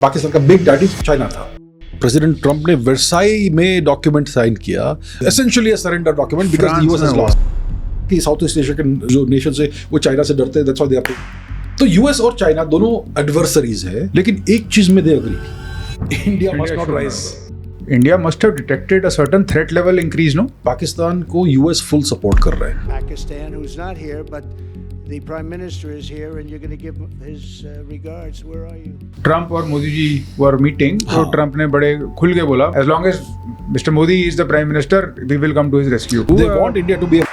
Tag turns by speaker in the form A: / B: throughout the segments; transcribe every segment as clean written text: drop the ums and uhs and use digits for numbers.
A: पाकिस्तान का big daddy China था। President Trump ने वर्साई में डॉक्यूमेंट साइन किया, essentially surrender document, because the US has lost. कि साउथ ईस्ट एशिया के जो नेशन है वो चाइना से डरते हैं, दैट्स व्हाई दे आर। तो यूएस और चाइना दोनों एडवर्सरीज है, लेकिन एक चीज में they agree, India must not rise.
B: India must have detected a certain threat level increase, no?
A: Pakistan को यूएस फुल सपोर्ट कर रहा है।
C: Pakistan, who's not here, but the Prime Minister is here, and you're going to give his regards. Where are you?
B: Trump और Modi ji were meeting, तो Trump ने बड़े खुल के बोला, as long as Mr. Modi is the Prime Minister, we will come to his rescue.
A: They want India to be a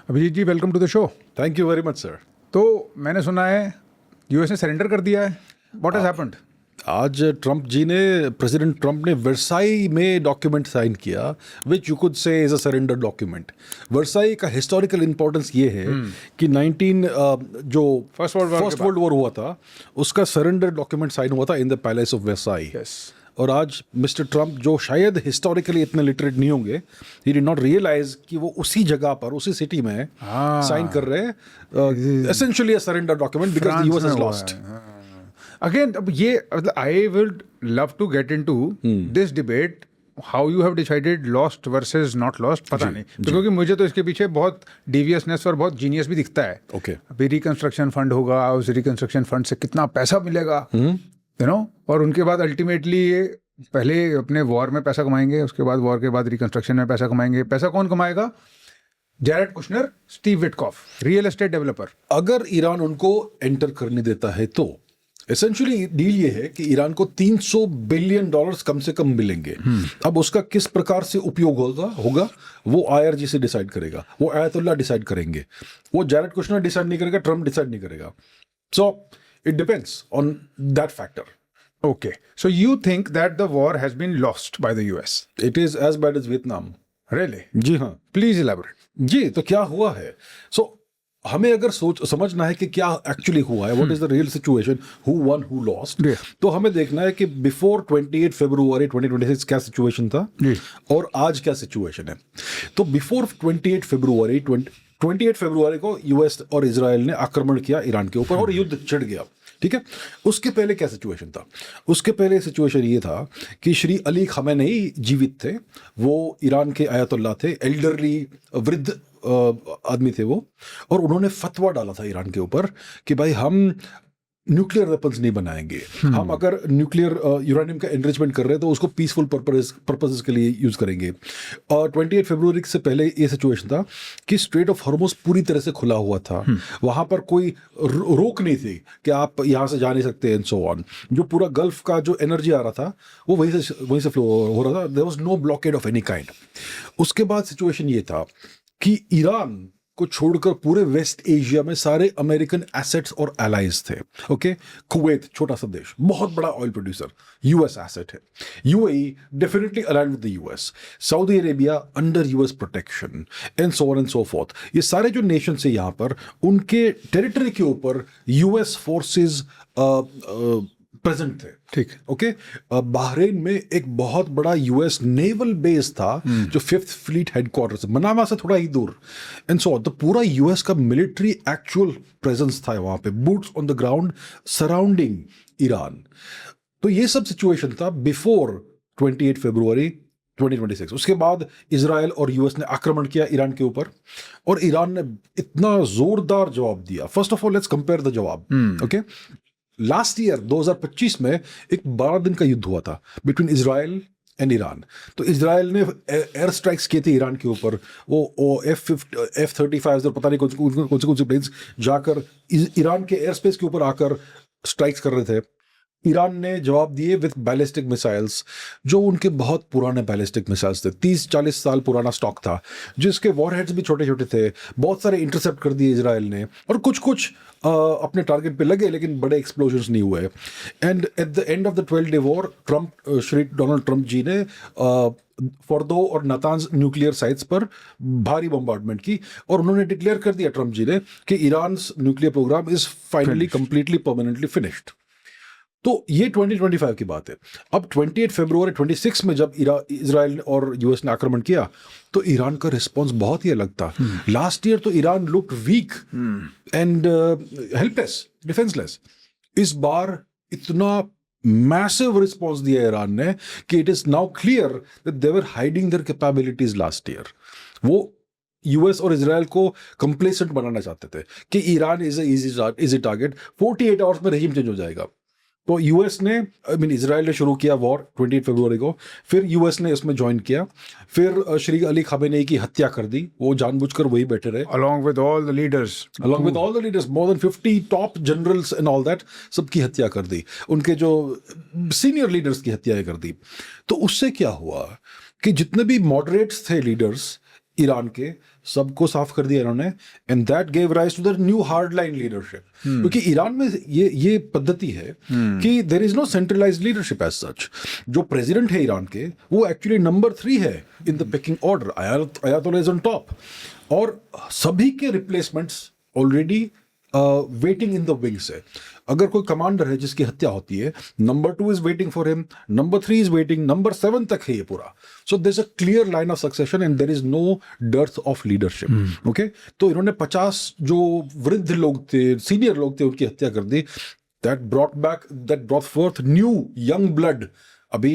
B: Abhijit ji, welcome to the show.
A: Thank you very much sir.
B: तो मैंने सुना है US ने surrender कर दिया है। What has happened?
A: आज president Trump ने वर्साई में डॉक्यूमेंट साइन किया, विच यू कुड से is a surrender document. Versailles का हिस्टोरिकल इंपॉर्टेंस ये है कि 19 जो
B: फर्स्ट वर्ल्ड
A: वर्ल्ड वॉर हुआ था, उसका सरेंडर डॉक्यूमेंट साइन हुआ था in the palace of Versailles. और आज मिस्टर ट्रंप, जो शायद हिस्टोरिकली इतने लिटरेट नहीं होंगे, ही डिड नॉट रियलाइज कि वो उसी जगह पर, उसी सिटी में साइन कर रहे हैं, essentially a surrender document, because the US has lost.
B: Again, अब ये I would love to get into this debate, how you have decided lost versus not lost, पता नहीं, तो क्योंकि मुझे तो इसके पीछे बहुत डेवियसनेस और बहुत जीनियस भी दिखता है।
A: ओके,
B: अभी रिकंस्ट्रक्शन फंड होगा, उस रिकंस्ट्रक्शन फंड से कितना पैसा मिलेगा, यू नो, और उनके बाद अल्टीमेटली ये पहले अपने वॉर में पैसा कमाएंगे, उसके बाद वॉर के बाद रिकंस्ट्रक्शन में पैसा कमाएंगे। पैसा कौन कमाएगा? Jared Kushner, Steve Witkoff, real estate developer.
A: अगर ईरान उनको एंटर करने देता है तो एसेंशियली डील ये है कि ईरान को $300 बिलियन कम से कम मिलेंगे। अब उसका किस प्रकार से उपयोग होगा वो आईआरजी से डिसाइड करेगा, वो आयतुल्ला डिसाइड करेंगे, वो जैरेड कुशनर डिसाइड नहीं करेगा, ट्रंप डिसाइड नहीं करेगा। सो it depends on that factor.
B: Okay, so you think that the war has been lost by the US?
A: It is as bad as Vietnam.
B: Really?
A: जी हाँ,
B: Please elaborate.
A: जी, तो क्या हुआ है? So हमें अगर समझना है कि क्या एक्चुअली हुआ है, what is the real situation, who one who lost, तो हमें देखना है कि बिफोर 28 फरवरी 2026 क्या सिचुएशन था और आज क्या सिचुएशन है। तो बिफोर 28 फरवरी को यूएस और इजराइल ने आक्रमण किया ईरान के ऊपर और युद्ध छिड़ गया, ठीक है। उसके पहले क्या सिचुएशन था? उसके पहले सिचुएशन ये था कि श्री अली खamenei जीवित थे, वो ईरान के आयतुल्ला थे, एल्डरली वृद्ध आदमी थे वो, और उन्होंने फतवा डाला था ईरान के ऊपर कि भाई हम न्यूक्लियर वेपन्स नहीं बनाएंगे, हम अगर न्यूक्लियर यूरेनियम का एनरिचमेंट कर रहे हैं तो उसको पीसफुल पर्पसेस के लिए यूज करेंगे। और 28 फरवरी से पहले ये सिचुएशन था कि स्ट्रेट ऑफ हॉर्मुज पूरी तरह से खुला हुआ था, वहां पर कोई रोक नहीं थी कि आप यहाँ से जा नहीं सकते एंड सो ऑन। जो पूरा गल्फ का जो एनर्जी आ रहा था वो वहीं से फ्लो हो रहा था, there was no blockade of any kind. उसके बाद सिचुएशन ये था कि ईरान को छोड़कर पूरे वेस्ट एशिया में सारे अमेरिकन एसेट्स और एलाइज थे। ओके, कुवैत छोटा सा देश, बहुत बड़ा ऑयल प्रोड्यूसर, यूएस एसेट है। UAE definitely aligned with the US, Saudi Arabia under US protection and so on and so fourth. ये सारे जो नेशंस है यहाँ पर, उनके टेरिटरी के ऊपर यूएस फोर्सेस प्रेजेंट थे, ठीक। ओके, बहरीन में एक बहुत बड़ा यूएस नेवल बेस था जो 5th फ्लीट हेडक्वार्टर्स, मनामा से थोड़ा ही दूर, एंड सो तो पूरा यूएस का मिलिट्री एक्चुअल प्रेजेंस था वहां पे, boots on the ground surrounding Iran. तो ये सब सिचुएशन था बिफोर 28 फरवरी 2026। उसके बाद इजराइल और यूएस ने आक्रमण किया ईरान के ऊपर और ईरान ने इतना जोरदार जवाब दिया। First of all let's compare the जवाब। ओके, लास्ट ईयर 2025 में एक 12 दिन का युद्ध हुआ था बिटवीन इजराइल एंड ईरान। तो इजराइल ने एयर स्ट्राइक्स किए थे ईरान के ऊपर, वो F-35 और पता नहीं कौन से प्लेन्स जाकर ईरान के एयर स्पेस के ऊपर आकर स्ट्राइक्स कर रहे थे। ईरान ने जवाब दिए विथ बैलिस्टिक मिसाइल्स, जो उनके बहुत पुराने बैलिस्टिक मिसाइल्स थे, 30-40 साल पुराना स्टॉक था, जिसके वॉरहेड्स भी छोटे छोटे थे। बहुत सारे इंटरसेप्ट कर दिए इजराइल ने, और कुछ अपने टारगेट पे लगे लेकिन बड़े एक्सप्लोजन्स नहीं हुए। And at the end of the 12 day war Shri Donald Trump ji ने फॉर्दो और नातांज न्यूक्लियर साइट्स पर भारी बम्बार्डमेंट की, और उन्होंने डिक्लेयर कर दिया ट्रंप जी ने कि Iran nuclear programme is finally completely permanently finished. तो ये 2025 की बात है। अब 28 फरवरी 26 में जब इजराइल और यूएस ने आक्रमण किया तो ईरान का रिस्पांस बहुत ही अलग था। लास्ट ईयर तो Iran looked weak and helpless, defenceless. इस बार इतना मैसिव रिस्पांस दिया ईरान ने कि it is now clear that they were hiding their capabilities last year. वो यूएस और इजराइल को कंप्लेसेंट बनाना चाहते थे कि Iran is easy target, 48 hours में रहीम चेंज हो जाएगा। तो यूएस ने इजराइल ने शुरू किया वॉर 28 फरवरी को, फिर यूएस ने इसमें ज्वाइन किया, फिर श्री अली खामेनेई की हत्या कर दी, वो जानबूझकर वही बैठे रहे।
B: along with all the leaders,
A: more than 50 top generals and all that, सबकी हत्या कर दी, उनके जो सीनियर लीडर्स की हत्याएं कर दी। तो उससे क्या हुआ कि जितने भी मॉडरेट्स थे लीडर्स ईरान के, सबको साफ कर दिया इन्होंने, and that gave rise to the new hard line leadership. क्योंकि ईरान में ये पद्धति है कि there is no centralised leadership as such. जो प्रेसिडेंट है ईरान के, वो एक्चुअली नंबर 3 है in the pecking order, Ayatollah is on top, और सभी के replacements already waiting in the wings है। अगर कोई कमांडर है जिसकी हत्या होती है, number 2 is waiting for him, number 3 is waiting, number 7 तक है ये पूरा। So there is a clear line of succession and there is no dearth of leadership. Okay, तो इन्होंने 50 जो वृद्ध लोग थे, सीनियर लोग थे, उनकी हत्या कर दी। That brought forth new young blood. अभी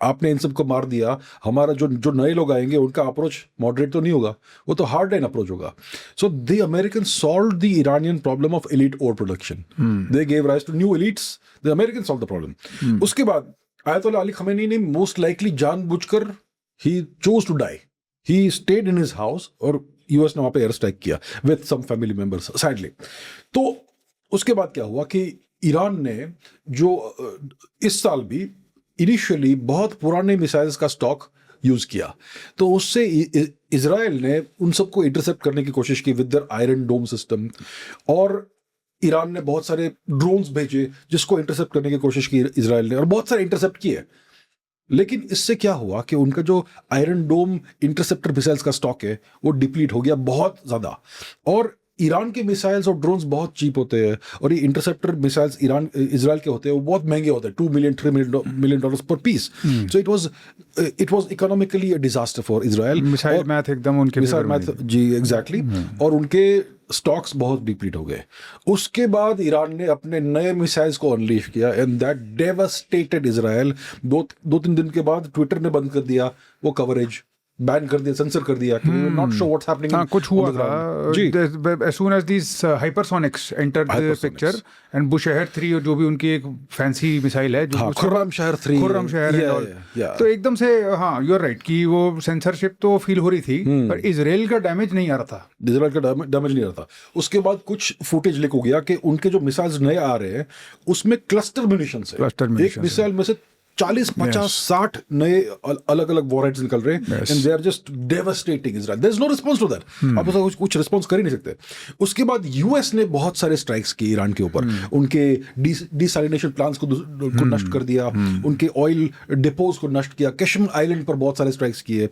A: आपने इन सबको मार दिया, हमारा जो नए लोग आएंगे उनका अप्रोच मॉडरेट तो नहीं होगा, वो तो हार्ड लाइन अप्रोच होगा। So the American solve the Iranian problem of elite or production, they gave rise to new elites, the American solve the problem. उसके बाद आयतोल्ला अली खमेनी ने मोस्ट लाइकली जानबूझकर ही chose to die, he stayed in his house, और US ने वहां पे air strike किया with some family members sadly. तो उसके बाद क्या हुआ कि ईरान ने जो इस साल भी इनिशियली बहुत पुराने मिसाइल्स का स्टॉक यूज किया, तो उससे इजराइल ने उन सबको इंटरसेप्ट करने की कोशिश की with their Iron Dome system, और ईरान ने बहुत सारे ड्रोन्स भेजे जिसको इंटरसेप्ट करने की कोशिश की इजराइल ने, और बहुत सारे इंटरसेप्ट किए। लेकिन इससे क्या हुआ कि उनका जो आयरन डोम इंटरसेप्टर मिसाइल्स का स्टॉक है वो डिप्लीट हो गया बहुत ज्यादा, और ईरान के मिसाइल्स और ड्रोन्स बहुत चीप होते हैं, और ये इंटरसेप्टर मिसाइल्स इजराइल के होते हैं वो बहुत महंगे होते हैं, $2 million, $3 million per piece. So it was economically a disaster for Israel.
B: Missile math एकदम उनके
A: मिसाइल मैथ, जी एग्जैक्टली, और उनके स्टॉक्स बहुत डिप्लीट हो गए। उसके बाद ईरान ने अपने नए मिसाइल्स को अनलीश किया एंड दैट डेवास्टेटेड इजराइल। 2-3 दिन के बाद ट्विटर ने बंद कर दिया वो कवरेज, बैन कर दिया, सेंसर कर दिया कि नॉट शो व्हाट्स हैपनिंग।
B: हाँ, कुछ हुआ था जी, as soon as these hypersonics entered the picture and Bushahr 3 जो भी उनकी एक फैंसी मिसाइल है, जो
A: खुर्रमशहर 3,
B: तो एकदम से, हाँ यू आर राइट कि वो सेंसरशिप तो फील हो रही थी, पर इजराइल का डैमेज नहीं आ रहा था।
A: इजराइल का डैमेज नहीं आ रहा था। उसके बाद कुछ फुटेज लीक हो गया कि उनके जो मिसाइल्स नए आ रहे हैं उसमें क्लस्टर म्यूनिशंस है। एक मिसाइल में से 40, 50, 60 नए अलग अलग वॉरहेड्स निकल रहे हैं, and they are just devastating Israel. There is no response to that, आप उसका कुछ रिस्पांस कर ही नहीं सकते। उसके बाद यूएस ने बहुत सारे स्ट्राइक्स किए ईरान के ऊपर, उनके डिसैलिनेशन प्लांट्स को नष्ट कर दिया, उनके ऑयल डिपोज को नष्ट किया, कश्मीर आइलैंड पर बहुत सारे स्ट्राइक्स किए।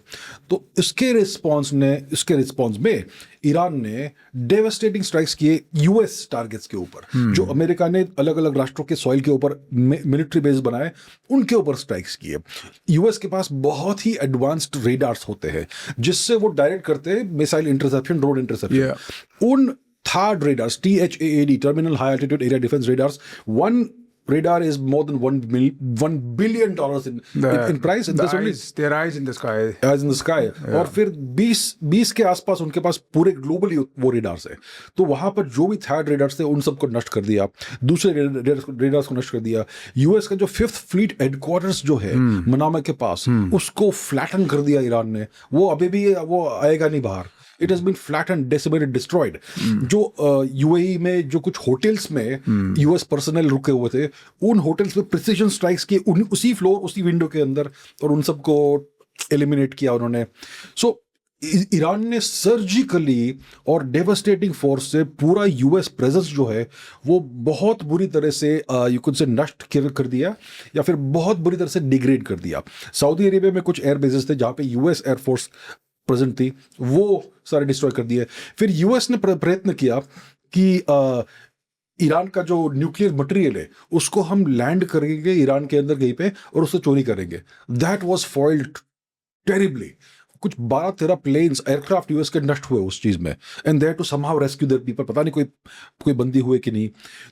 A: तो इसके रिस्पांस में ईरान ने डेवास्टेटिंग स्ट्राइक्स किए यूएस टारगेट्स के ऊपर, जो अमेरिका ने अलग अलग राष्ट्रों के सॉइल के ऊपर मिलिट्री बेस बनाए, उनके ऊपर स्ट्राइक्स किए। यूएस के पास बहुत ही एडवांस्ड रेडार्स होते हैं जिससे वो डायरेक्ट करते हैं मिसाइल इंटरसेप्शन, ड्रोन इंटरसेप्शन। उन THAAD radars, THAAD, Terminal High Altitude Area Defense radars, one radar is more than $1 billion in price.
B: Their eyes in the sky.
A: Eyes in the sky. और फिर 20 के आसपास उनके पास पूरे globally वो radars है। तो वहां पर जो भी THAAD रेडार्स थे उन सबको नष्ट कर दिया, दूसरे रेडार्स को नष्ट कर दिया। यूएस का जो 5th फ्लीट हेडक्वार्टर्स जो है मनामा के पास, उसको फ्लैटन कर दिया ईरान ने। वो अभी भी वो आएगा नहीं बाहर। It has been flattened, decimated, destroyed. जो यूएई में जो कुछ होटल्स में यूएस पर्सनल रुके हुए थे, उन होटल्स में प्रिसीजन स्ट्राइक्स किए, उसी फ्लोर, उसी विंडो के अंदर, और उन सबको एलिमिनेट किया उन्होंने। सो ईरान ने सर्जिकली और डेवास्टेटिंग फोर्स से पूरा यूएस प्रेजेंस जो है वो बहुत बुरी तरह से यू कुड से नष्ट कर दिया, या फिर बहुत बुरी तरह से डिग्रेड कर दिया। सऊदी अरेबिया में कुछ एयर बेसेस थे जहाँ पे यूएस एयरफोर्स प्रेजेंट थी, वो सारे डिस्ट्रॉय कर दिए। फिर यूएस ने प्रयत्न किया कि ईरान का जो न्यूक्लियर मटेरियल है उसको हम लैंड करेंगे ईरान के अंदर कहीं पे और उससे चोरी करेंगे. That was foiled terribly. कुछ 12-13 प्लेन्स एयरक्राफ्ट यूएस के नष्ट हुए उस चीज में, and they had to somehow rescue their people. पता नहीं कोई बंदी हुए कि नहीं.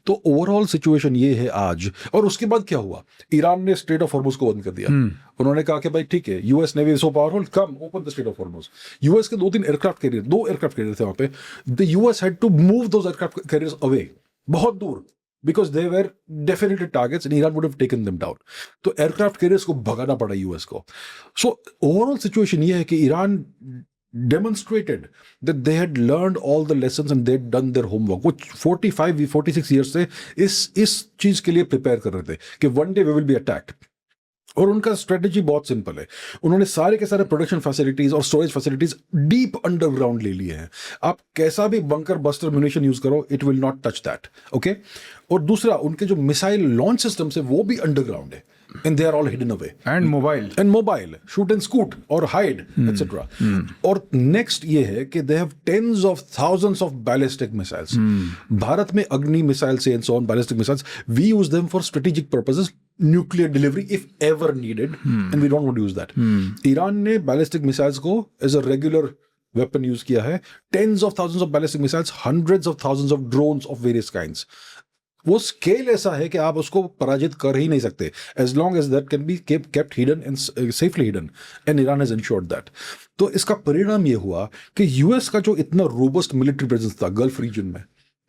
A: तो ओवरऑल सिचुएशन ये है आज. और उसके बाद क्या हुआ, ईरान ने स्ट्रेट ऑफ हॉर्मुज को बंद कर दिया. उन्होंने कहा कि भाई ठीक है, US navy so powerful, come open the strait of Hormuz. US के 2 एयरक्राफ्ट कैरियर थे वहां पे. The US had to move those aircraft carriers away, बहुत दूर, because they were definitely targets and Iran would have taken them down. तो aircraft carriers को भगाना पड़ा US को. सो ओवरऑल सिचुएशन ये है कि Iran demonstrated that they had learned all the lessons and they had done their homework. वो 45-46 years से इस चीज के लिए प्रिपेयर कर रहे थे कि one day we will be attacked. और उनका स्ट्रेटजी बहुत सिंपल है. उन्होंने सारे के सारे प्रोडक्शन फैसिलिटीज और स्टोरेज फैसिलिटीज डीप अंडरग्राउंड ले लिए हैं. आप कैसा भी बंकर बस्टर म्यूनिशन यूज करो, it will not touch that. Okay. और दूसरा, उनके जो मिसाइल लॉन्च सिस्टम्स है वो भी अंडरग्राउंड है, and they are all hidden away.
B: And mobile,
A: shoot and scoot or hide, etc. और next ये है कि they have tens of thousands of ballistic missiles. Bharat में अग्नि missiles and so on, ballistic missiles, we use them for strategic purposes, nuclear delivery if ever needed, and we don't want to use that. Iran ने ballistic missiles को as a regular weapon use किया है. Tens of thousands of ballistic missiles, hundreds of thousands of drones of various kinds. वो scale ऐसा है कि आप उसको पराजित कर ही नहीं सकते, as long as that can be kept hidden and safely hidden, and Iran has ensured that. तो इसका परिणाम ये हुआ कि यूएस का जो इतना रोबस्ट मिलिट्री प्रेजेंस था गल्फ रीजन में,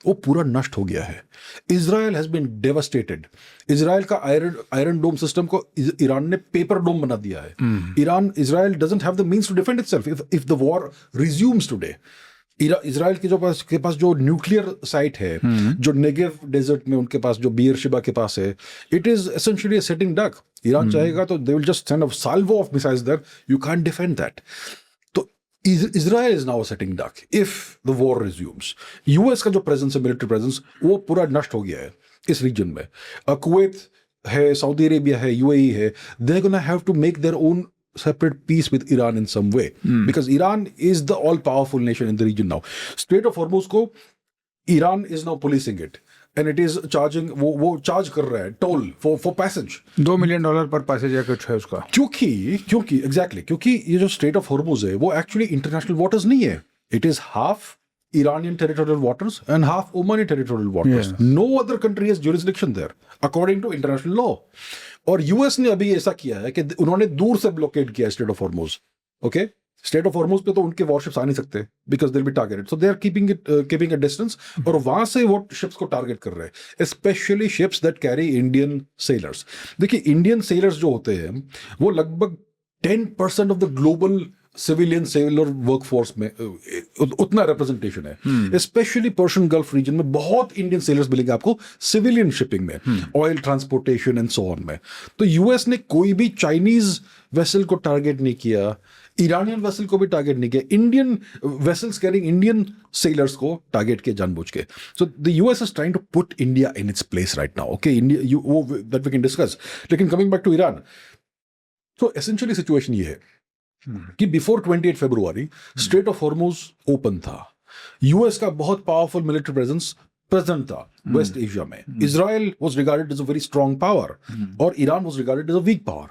A: वो पूरा नष्ट हो गया है. Israel has been devastated. Israel का आयरन डोम सिस्टम को ईरान ने पेपर डोम बना दिया है. Israel doesn't have the means to defend itself if the war resumes today. Israel के पास जो न्यूक्लियर साइट है, जो नेगेव डेजर्ट में उनके पास जो बीयरशिबा के पास है, it is essentially a sitting duck. Iran चाहेगा तो they will just send a salvo of missiles there. You can't defend that. तो Israel is now a sitting duck if the war resumes. US का जो presence है, military presence, वो पूरा नष्ट हो गया है इस रीजन में. कुवैत है, सऊदी अरेबिया है, यूएई है. They gonna have to make their own separate peace with Iran in some way, because Iran is the all-powerful nation in the region now. Strait of Hormuz को Iran is now policing it, and it is charging, वो charge कर रहा है toll for passage.
B: $2 million पर passage या कुछ है उसका.
A: क्योंकि exactly क्योंकि ये जो Strait of Hormuz है वो actually international waters नहीं है. It is half Iranian territorial waters and half Omani territorial waters.
B: Yeah.
A: No other country has jurisdiction there according to international law. और यूएस ने अभी ऐसा किया है कि उन्होंने दूर से ब्लॉकेड किया strait of Hormuz. Okay. Strait of Hormuz पे तो उनके वॉरशिप्स आ नहीं सकते because they will be targeted, so they are keeping a distance. और वहां से वो शिप्स को टारगेट कर रहे हैं, specially ships that carry Indian sellers. देखिए, इंडियन सेलर्स जो होते हैं वो लगभग 10% of the global civilian seller workforce में उतना रिप्रेजेंटेशन है. स्पेशली पर्शियन गल्फ रीजन में बहुत इंडियन सेलर्स मिलेंगे आपको सिविलियन शिपिंग में, oil transportation and so on में. तो यूएस ने कोई भी चाइनीज वेसल को टारगेट नहीं किया, ईरानियन वेसल को भी टारगेट नहीं किया, Indian vessels carrying Indian sailors को टारगेट किया जानबूझ के. So the US is trying to put India in its place right now. Okay, India वो दैट वी कैन डिस्कस. लेकिन कमिंग बैक टू ईरान, तो एसेंशियली सिचुएशन ये है कि बिफोर 28 फरवरी स्ट्रेट ऑफ हॉर्मुज ओपन था. यूएस का बहुत पावरफुल मिलिट्री प्रेजेंट था वेस्ट एशिया में. Israel was regarded as a very strong power और Iran was regarded as a weak power.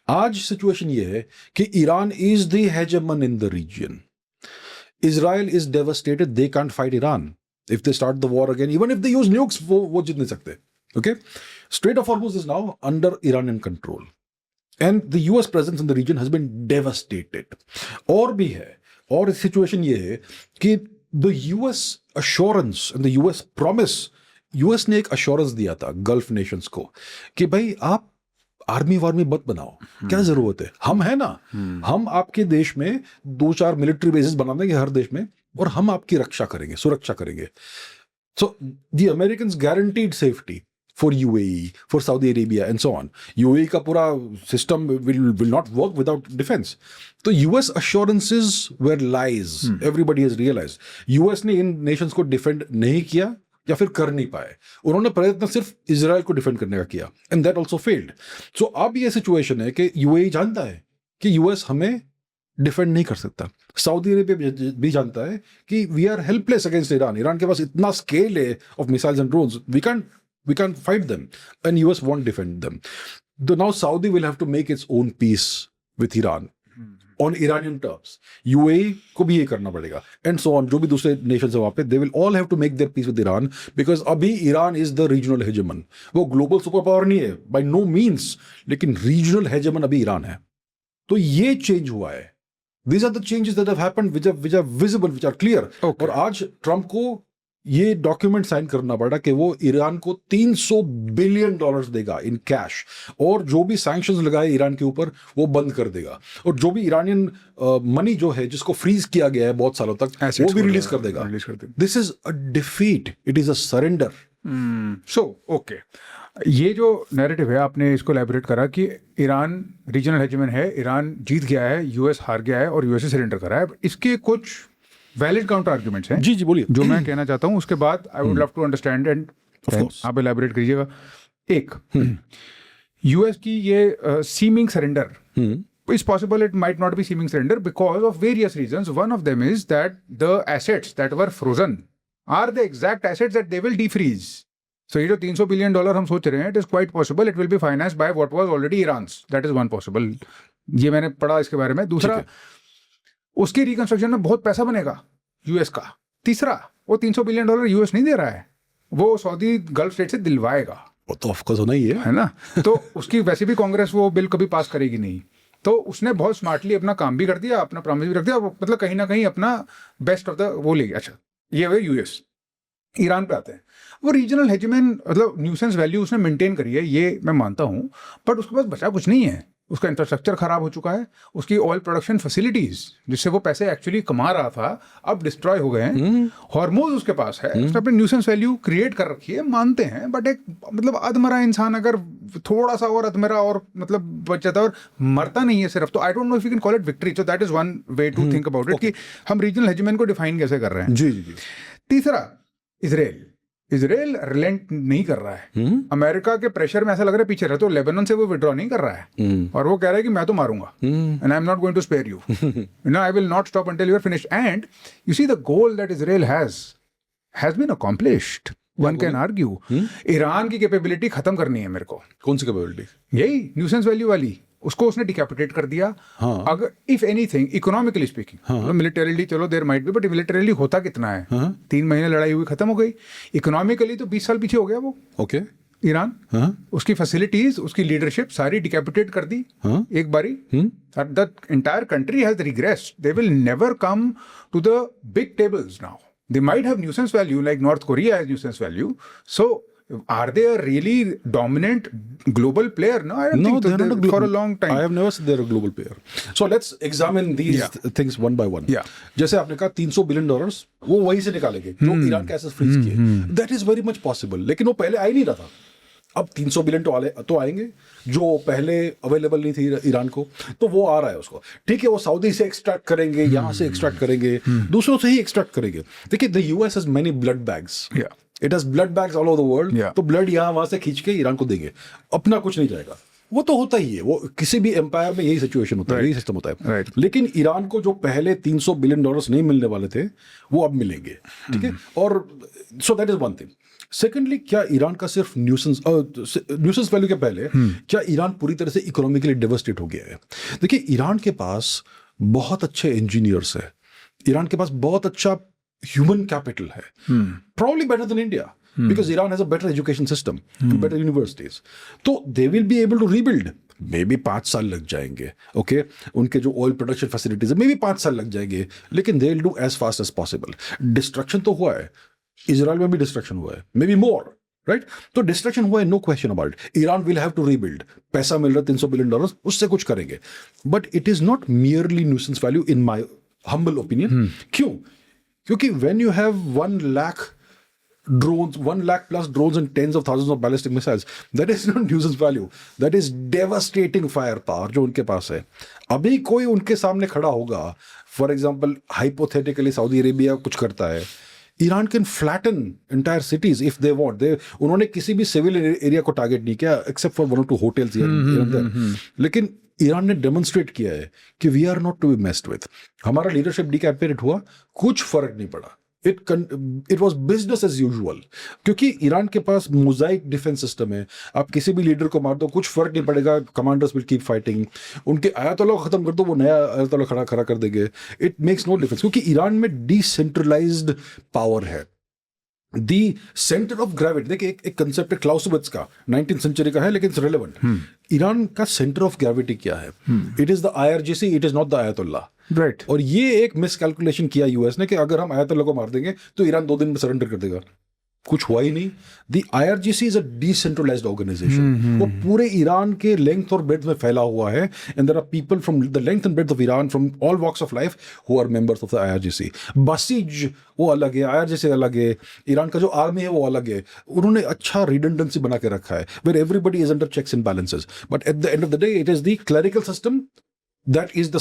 A: आज सिचुएशन ये है कि Iran is the hegemon in the region. Israel is devastated, they can't fight Iran. If they start the war again, even if they use nukes, वो जीत नहीं सकते. Okay. Strait of Hormuz is now under Iranian control. And the US presence in the region has been devastated. और भी है, और situation ये है कि the US assurance and the US promise, US ने एक assurance दिया था गल्फ नेशंस को कि भाई आप आर्मी वार्मी मत बनाओ, क्या जरूरत है, हम है ना, हम आपके देश में 2-4 मिलिट्री बेसिस बना देंगे हर देश में और हम आपकी रक्षा करेंगे, सुरक्षा करेंगे. So the Americans guaranteed safety for UAE, for Saudi Arabia and so on. UAE का पूरा system will not work without defense. तो US assurances were lies. Everybody has realized. US ने इन nations को defend नहीं किया या फिर कर नहीं पाए. उन्होंने प्रयत्न सिर्फ इजराइल को डिफेंड करने का किया, and that also failed. So अब ये situation है कि UAE जानता है कि US हमें डिफेंड नहीं कर सकता. सऊदी अरेबिया भी जानता है कि we are helpless against Iran. Iran के पास इतना स्केल है of missiles and drones, we can't fight them, and US won't defend them. Now Saudi will have to make its own peace with Iran on Iranian terms. UAE को भी ये करना पड़ेगा, and so on. जो भी दूसरे nations है वहाँ पे, they will all have to make their peace with Iran, because अभी Iran is the regional hegemon. वो global super power नहीं है by no means, लेकिन regional hegemon अभी ईरान है. तो ये change हुआ है. These are the changes that have happened, which are visible, which are clear.
B: Okay.
A: और आज ट्रम्प को ये डॉक्यूमेंट साइन करना पड़ा कि वो ईरान को $300 बिलियन देगा इन कैश, और जो भी सैंक्शंस लगाए ईरान के ऊपर वो बंद कर देगा, और जो भी ईरानियन मनी जो है जिसको फ्रीज किया गया है बहुत सालों तक, वो भी रिलीज कर देगा. This is a defeat, it is a surrender.
B: So okay, ये जो नैरेटिव है आपने इसको एलैबोरेट करा कि ईरान रीजनल हेजेमन है, ईरान जीत गया है, यूएस हार गया है और यूएस सरेंडर करा है. इसके कुछ वैलिड काउंटर आर्ग्यूमेंट्स हैं.
A: जी जी बोलिए.
B: जो मैं कहना चाहता हूँ, उसके बाद I would love to understand and आप एलैबोरेट करिएगा. एक, यूएस की ये seeming surrender is possible, it might not be seeming surrender because of various reasons. One of them is that the assets that were frozen are the exact assets that they will defreeze. So ये जो $300 billion हम सोच रहे हैं, it is quite possible it will be financed by what was already Iran's. That is one possible. ये मैंने पढ़ा इसके बारे में. दूसरा, उसकी रिकंस्ट्रक्शन में बहुत पैसा बनेगा यूएस का. तीसरा, वो $300 बिलियन यूएस नहीं दे रहा है, वो सऊदी गल्फ स्टेट से दिलवाएगा.
A: वो तो ऑफकोर्स होना ही
B: है ना. तो उसकी वैसे भी कांग्रेस वो बिल कभी पास करेगी नहीं, तो उसने बहुत स्मार्टली अपना काम भी कर दिया, अपना प्रॉमिस भी रख दिया, मतलब कहीं ना कहीं अपना बेस्ट ऑफ द वो ले गया. अच्छा, ये हुए यूएस. ईरान पे आते हैं. वो रीजनल हेजेमन मतलब न्यूसेंस वैल्यू उसने मेंटेन करी है, ये मैं मानता हूँ, बट उसके पास बचा कुछ नहीं है. उसका इंफ्रास्ट्रक्चर खराब हो चुका है, उसकी ऑयल प्रोडक्शन फैसिलिटीज जिससे वो पैसे एक्चुअली कमा रहा था अब डिस्ट्रॉय हो गए हैं. हॉर्मोज उसके पास है, उसने अपनी न्यूसेंस वैल्यू क्रिएट कर रखी है, मानते हैं, बट एक मतलब अधमरा इंसान अगर थोड़ा सा और अधमरा और मतलब बच जाता है और मरता नहीं है सिर्फ, तो I don't know if you can call it victory. So that is one way to think about it कि हम रीजनल हेजेमन को डिफाइन कैसे कर रहे हैं.
A: जी जी जी.
B: तीसरा, इजराइल रिलेंट नहीं कर रहा है. अमेरिका के प्रेशर में ऐसा लग रहा है पीछे रहे, तो लेबनान से वो विड्रॉ नहीं कर रहा है, और वो कह रहा है कि मैं तो मारूंगा, and I am not going to spare you, no I will not stop until you are finished. And you see the goal that Israel has been accomplished. One can argue Iran की capability खत्म करनी है मेरे को.
A: कौन सी capability? यही
B: nuisance value वाली, उसको उसने डिकैपिटेट कर दिया.
A: हाँ.
B: अगर इफ एनीथिंग इकोनॉमिकली स्पीकिंग, हाँ. मिलिटरीली चलो there might be, but militarily होता कितना है? हाँ. 3 महीने लड़ाई हुई खत्म हो गई. इकोनॉमिकली तो 20 साल पीछे हो गया वो.
A: ओके.
B: ईरान, हाँ. उसकी फैसिलिटीज, उसकी लीडरशिप सारी डिकैपिटेट कर दी. हाँ. एक बारी. The entire country has regressed. They will never come to the big tables now. They might have nuisance value like North Korea has nuisance value. So are they a really dominant global player? No, I don't think so. Not for a long time.
A: I have never said they're a global player. So let's examine these things one by one.
B: Yeah.
A: जैसे आपने कहा $300 billion वो वहीं से निकालेंगे जो Iran के assets freeze किए. That is very much possible. लेकिन वो पहले आ ही नहीं रहा था. अब $300 बिलियन तो आएंगे जो पहले अवेलेबल नहीं थी ईरान को, तो वो आ रहा है उसको. ठीक है, वो सऊदी से एक्सट्रैक्ट करेंगे, यहाँ से एक्सट्रैक्ट करेंगे, दूसरों से ही एक्सट्रैक्ट करेंगे. देखिए, the US has many blood bags. It has blood bags all over the world. तो ब्लड यहाँ वहां से खींच के ईरान को देंगे, अपना कुछ नहीं जाएगा. वो तो होता ही है, वो किसी भी एम्पायर में यही सिचुएशन होता है, यही सिस्टम होता है. लेकिन ईरान को जो पहले $300 बिलियन नहीं मिलने वाले थे वो अब मिलेंगे. ठीक है, और सो that is one thing. Secondly, क्या ईरान का सिर्फ न्यूसेंस वैल्यू के पहले क्या ईरान पूरी तरह से इकोनॉमिकली डेवस्टेट हो गया है? देखिए, ईरान के पास बहुत अच्छे इंजीनियर्स है, ईरान के पास बहुत अच्छा ह्यूमन कैपिटल है, probably better than India, because Iran has a better education system, better universities. तो they will be able to rebuild. May be 5 साल लग जाएंगे. ओके, उनके जो ऑयल प्रोडक्शन फैसिलिटीज है मे बी 5 साल लग जाएंगे, लेकिन they will do as fast as possible. Destruction तो हुआ है, इजराइल में भी डिस्ट्रक्शन हुआ है, मे बी मोर, राइट? तो डिस्ट्रक्शन हुआ है, no question about it. Iran will have to rebuild. पैसा मिल रहा है $300 बिलियन, उससे कुछ करेंगे. But it is not merely nuisance value in my humble opinion. क्यों? क्योंकि when you have 1 lakh drones, 1 lakh plus drones and tens of thousands of ballistic missiles, that is not nuisance value, that is devastating firepower जो उनके पास है. अभी कोई उनके सामने खड़ा होगा, for example hypothetically Saudi Arabia कुछ करता है, Iran can flatten entire cities if they want. उन्होंने किसी भी सिविल एरिया को टारगेट नहीं किया except for 1 or 2 hotels here and there. लेकिन ईरान ने डेमोन्स्ट्रेट किया है कि we are not to be messed with. हमारा लीडरशिप डिकैपिटेट हुआ, कुछ फर्क नहीं पड़ा, it was business as usual, क्योंकि ईरान के पास मोजाइक डिफेंस सिस्टम है। आप किसी भी लीडर को मार दो, कुछ फर्क नहीं पड़ेगा, कमांडर्स विल कीप फाइटिंग। उनके आयतोल्ला को खत्म कर दो, वो नया आयतोल्ला खड़ा कर देंगे। इट मेक्स नो डिफरेंस, क्योंकि ईरान में डिसेंट्रलाइज्ड पावर है। दी सेंटर ऑफ ग्रेविटी, देखिए एक कंसेप्ट है क्लाउसविट्ज का, 19th सेंचुरी का है, लेकिन इट्स रिलेवेंट। ईरान का सेंटर ऑफ ग्रेविटी क्या है? It is the IRGC, it is not the ayatollah.
B: Right.
A: और ये एक मिसकैलकुलेशन किया यूएस ने कि अगर हम आयतुल्ला को मार देंगे तो ईरान 2 दिन में सरेंडर कर देगा। कुछ हुआ ही नहीं। The IRGC is a decentralised organisation. वो पूरे ईरान के लेंथ और ब्रेड्थ में फैला हुआ है, and there are people from the length and breadth of Iran, from all walks of life, who are members of the IRGC। Basij वो अलग है, IRGC अलग है, ईरान का जो आर्मी है वो अलग है। उन्होंने अच्छा रिडंडेंसी बना के रखा है, where everybody is under checks and balances, but at the end of the day it is the clerical system that is the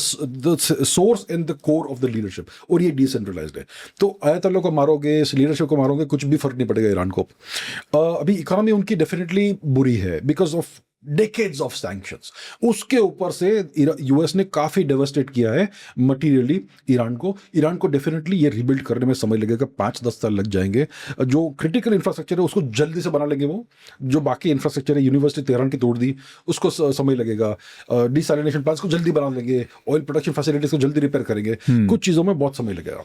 A: source and the core of the leadership, और ये डिसेंट्रलाइज्ड है। तो ayatollah को मारोगे, इस leadership को मारोगे, कुछ भी फर्क नहीं पड़ेगा ईरान को। अभी इकोनॉमी उनकी डेफिनेटली बुरी है because of decades of sanctions. उसके ऊपर से यूएस ने काफी डेवस्टेट किया है मटीरियली ईरान को। ईरान को डेफिनेटली ये रिबिल्ड करने में समय लगेगा, 5-10 साल लग जाएंगे। जो क्रिटिकल इंफ्रास्ट्रक्चर है उसको जल्दी से बना लेंगे वो, जो बाकी इंफ्रास्ट्रक्चर है, यूनिवर्सिटी तेहरान की तोड़ दी, उसको समय लगेगा। डिसैलिनेशन प्लांट्स को जल्दी बना लेंगे, ऑयल प्रोडक्शन फैसिलिटीज को जल्दी रिपेयर करेंगे, कुछ चीज़ों में बहुत समय लगेगा।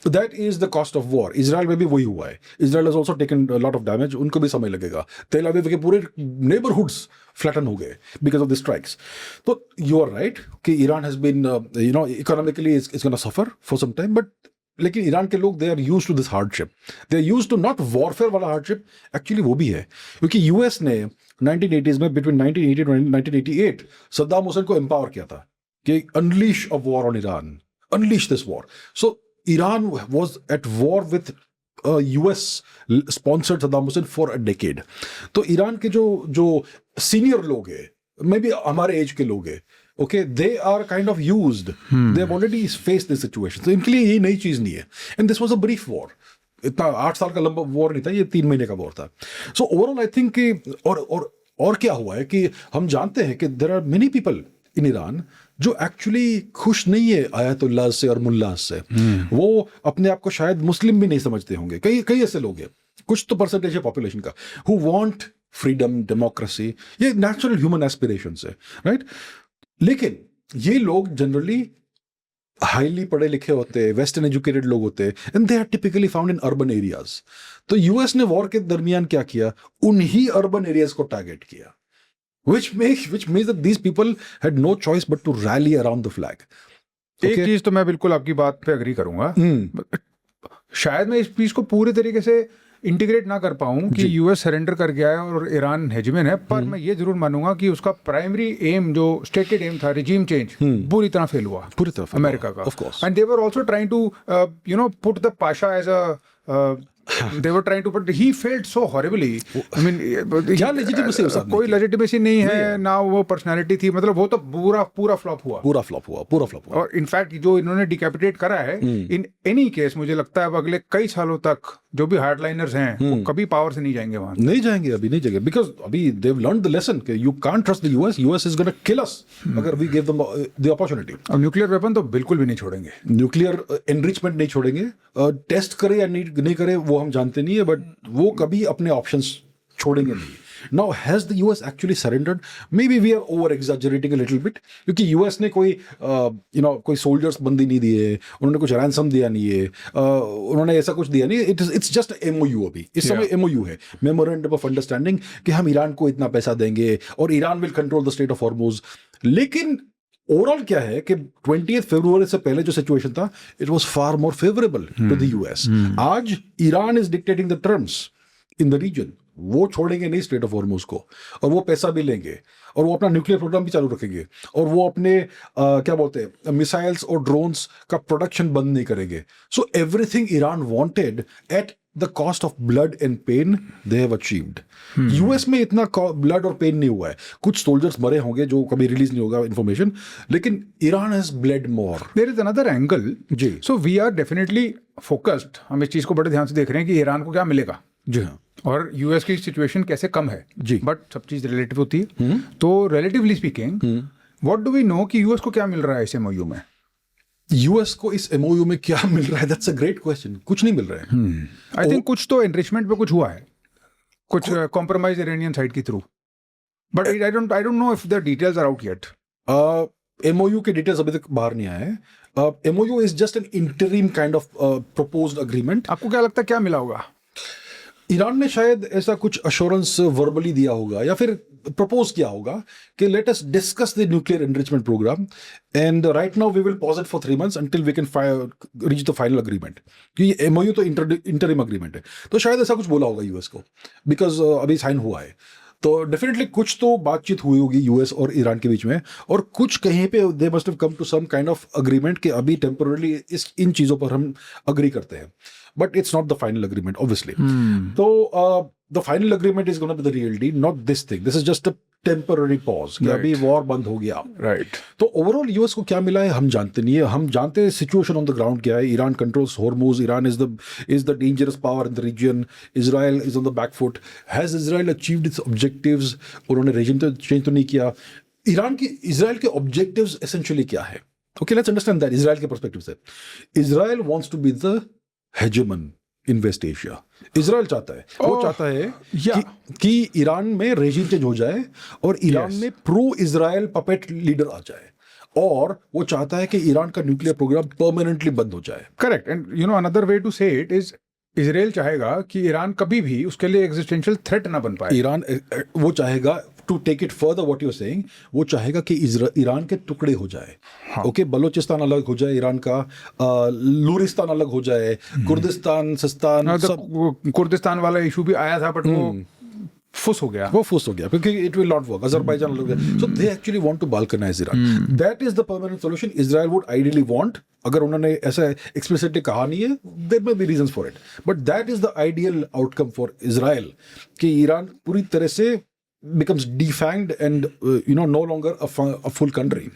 A: That is the cost of war. Israel में भी वही हुआ है, Israel has also taken a lot of damage, उनको भी समय लगेगा। तेल अवीव के पूरे नेबरहुड्स फ्लैटन हो गए बिकॉज ऑफ द स्ट्राइक्स। तो यू आर राइट कि Iran has been economically is gonna suffer for some time, but लेकिन ईरान के लोग they are used to this hardship, they are used to not warfare वाला hardship, actually वो भी है। क्योंकि यूएस ने 1980s में, बिटवीन 1980 और 1988 सद्दाम हुसैन को एम्पावर किया था कि unleash a war on Iran, unleash this war. So Iran was at war with US sponsored Saddam Hussein for a decade. तो ईरान के जो सीनियर लोग हैं, मे बी हमारे एज के लोग हैं, okay, they are kind of used, they have already faced this situation. तो इनके लिए ये नई चीज नहीं है, and this was a brief war. इतना 8 साल का लंबा वॉर नहीं था, ये 3 महीने का वॉर था। सो ओवरऑल आई थिंक कि और क्या हुआ है कि हम जानते हैं कि there are many people in Iran जो एक्चुअली खुश नहीं है आयतुल्लाह से और मुल्ला से। वो अपने आप को शायद मुस्लिम भी नहीं समझते होंगे। कई ऐसे लोग हैं, कुछ तो परसेंटेज है पॉपुलेशन का, हु वांट फ्रीडम, डेमोक्रेसी, ये नेचुरल ह्यूमन एस्पिरेशंस है, राइट। लेकिन ये लोग जनरली हाईली पढ़े लिखे होते हैं, वेस्टर्न एजुकेटेड लोग होते हैं, and they are typically found in urban areas. तो यूएस ने वॉर के दरमियान क्या किया, उन्हीं अर्बन एरियाज को टारगेट किया, which means that these people had no choice but to rally around the flag.
B: एक चीज तो मैं बिल्कुल आपकी बात पे अग्री करूंगा, शायद मैं इस चीज को पूरे तरीके से इंटीग्रेट ना कर पाऊं कि यूएस सरेंडर कर गया है और ईरान हेजमन है, पर मैं ये जरूर मानूंगा कि उसका प्राइमरी एम, जो स्टेटेड एम था, रिजीम चेंज, पूरी तरह फेल हुआ,
A: पूरी तरह
B: अमेरिका का।
A: Of course.
B: And they were also trying to put the pasha as a they were trying to, but he failed so horribly. I mean,
A: क्या legitimacy उस आदमी
B: कोई
A: की?
B: legitimacy नहीं है ना, वो पर्सनालिटी थी, मतलब वो तो पूरा फ्लॉप हुआ।
A: पूरा फ्लॉप हुआ।
B: और इनफैक्ट जो इन्होंने डिकैपिटेट करा है, इन एनी केस मुझे लगता है अब अगले कई सालों तक जो भी हार्डलाइनर्स हैं वो कभी पावर से नहीं जाएंगे वहां।
A: नहीं जाएंगे, अभी नहीं जाएंगे, बिकॉज अभी they have learned the lesson कि you can't trust the US is gonna kill us अगर we give them the opportunity.
B: अब न्यूक्लियर वेपन तो बिल्कुल भी नहीं छोड़ेंगे,
A: न्यूक्लियर एनरिचमेंट नहीं छोड़ेंगे, टेस्ट करे या नहीं करे वो हम जानते नहीं है, बट वो कभी अपने ऑप्शंस छोड़ेंगे नहीं। Now, has the US actually surrendered? Maybe we are over exaggerating a little bit, क्योंकि US ने कोई कोई सोल्जर्स बंदी नहीं दिए, उन्होंने कुछ रैंसम दिया नहीं है, उन्होंने ऐसा कुछ दिया नहीं। It's just MOU। अभी इस समय MOU है, मेमोरेंडम ऑफ अंडरस्टैंडिंग, कि हम ईरान को इतना पैसा देंगे और Iran will control the state of Hormuz. लेकिन ओवरऑल क्या है कि 20 फरवरी से पहले जो सिचुएशन था, it was far more favourable to the US. आज Iran is dictating the terms in the region. वो छोड़ेंगे नहीं स्टेट ऑफ हॉर्मुज को, और वो पैसा भी लेंगे, और वो अपना न्यूक्लियर प्रोग्राम भी चालू रखेंगे, और वो अपने क्या बोलते हैं, मिसाइल्स और ड्रोन्स का प्रोडक्शन बंद नहीं करेंगे। So everything Iran wanted at the cost of blood and pain they have achieved. US में इतना ब्लड और पेन नहीं हुआ है, कुछ सोल्जर्स मरे होंगे जो कभी रिलीज नहीं होगा इंफॉर्मेशन, लेकिन Iran has bled more.
B: There is another angle जी। So we are definitely focused, हम इस चीज को बड़े ध्यान से देख रहे हैं कि ईरान को क्या मिलेगा
A: जी हाँ,
B: और यूएस की सिचुएशन कैसे कम है
A: जी।
B: बट सब चीज रिलेटिव होती है। तो relatively speaking what do we know कि यूएस को क्या मिल रहा है इस एमओयू में?
A: यूएस को इस एमओयू में क्या मिल रहा है? That's a great question. कुछ नहीं मिल रहा है.
B: आई थिंक कुछ तो एनरिचमेंट पे कुछ हुआ है, कुछ कॉम्प्रोमाइज इरानियन साइड की through, but I don't know if the details are out yet.
A: MOU के डिटेल्स अभी तक बाहर नहीं आए हैं. MOU is just an interim kind of proposed agreement.
B: आपको क्या लगता है क्या मिला होगा?
A: ईरान ने शायद ऐसा कुछ अश्योरेंस वर्बली दिया होगा या फिर प्रपोज किया होगा कि let us discuss the nuclear enrichment programme and right now we will pause it for 3 months until we can reach the final agreement. क्योंकि एमओयू तो इंटरिम अग्रीमेंट है, तो शायद ऐसा कुछ बोला होगा यूएस को, बिकॉज अभी साइन हुआ है. तो डेफिनेटली कुछ तो बातचीत हुई होगी यूएस और ईरान के बीच में, और कुछ कहीं पे they must have come to some kind of agreement कि अभी टेम्पोरली इन चीज़ों पर हम अग्री करते हैं. But it's not the final agreement, obviously. So the final agreement is going to be the real deal, not this thing. This is just a temporary pause. कि अभी war बंद हो गया.
B: राइट.
A: तो ओवरऑल यूएस को क्या मिला है हम जानते नहीं है. हम जानते हैं सिचुएशन ऑन द ग्राउंड क्या है. Iran controls Hormuz. Iran is the dangerous power in the region. Israel is on the back foot. Has Israel achieved its objectives? उन्होंने रीजन तो चेंज तो नहीं किया. इजराइल के ऑब्जेक्टिव्स एसेंशियली क्या है? Okay, let's understand that Israel के perspective से. Israel wants to be the hegemon in West Asia. Israel चाहता है, वो चाहता है कि ईरान में रेजिम चेंज हो जाए और ईरान में प्रो इजराइल पपेट लीडर आ जाए, और वो चाहता है कि ईरान का न्यूक्लियर प्रोग्राम परमानेंटली बंद हो जाए.
B: Correct. And you know another way to say it is Israel चाहेगा कि ईरान कभी भी उसके लिए एग्जिस्टेंशियल थ्रेट ना बन पाए.
A: ईरान वो चाहेगा, to take it further what you are saying, वो चाहेगा कि ईरान के टुकड़े हो जाए. ओके, बलोचिस्तान अलग हो जाए ईरान का, लूरिस्तान अलग हो जाए, कुर्दिस्तान, सिस्तान,
B: कुर्दिस्तान वाला इशू भी आया था, बट वो फुस हो गया
A: क्योंकि it will not work. Azerbaijan अलग हो गया. So they actually want to balkanise Iran. That is the permanent solution Israel would ideally want. अगर उन्होंने ऐसा एक्सप्लिसिटली कहा नहीं है, there may be reasons for it, but that is the ideal outcome for Israel कि Iran पूरी तरह से becomes defanged and no longer a full country.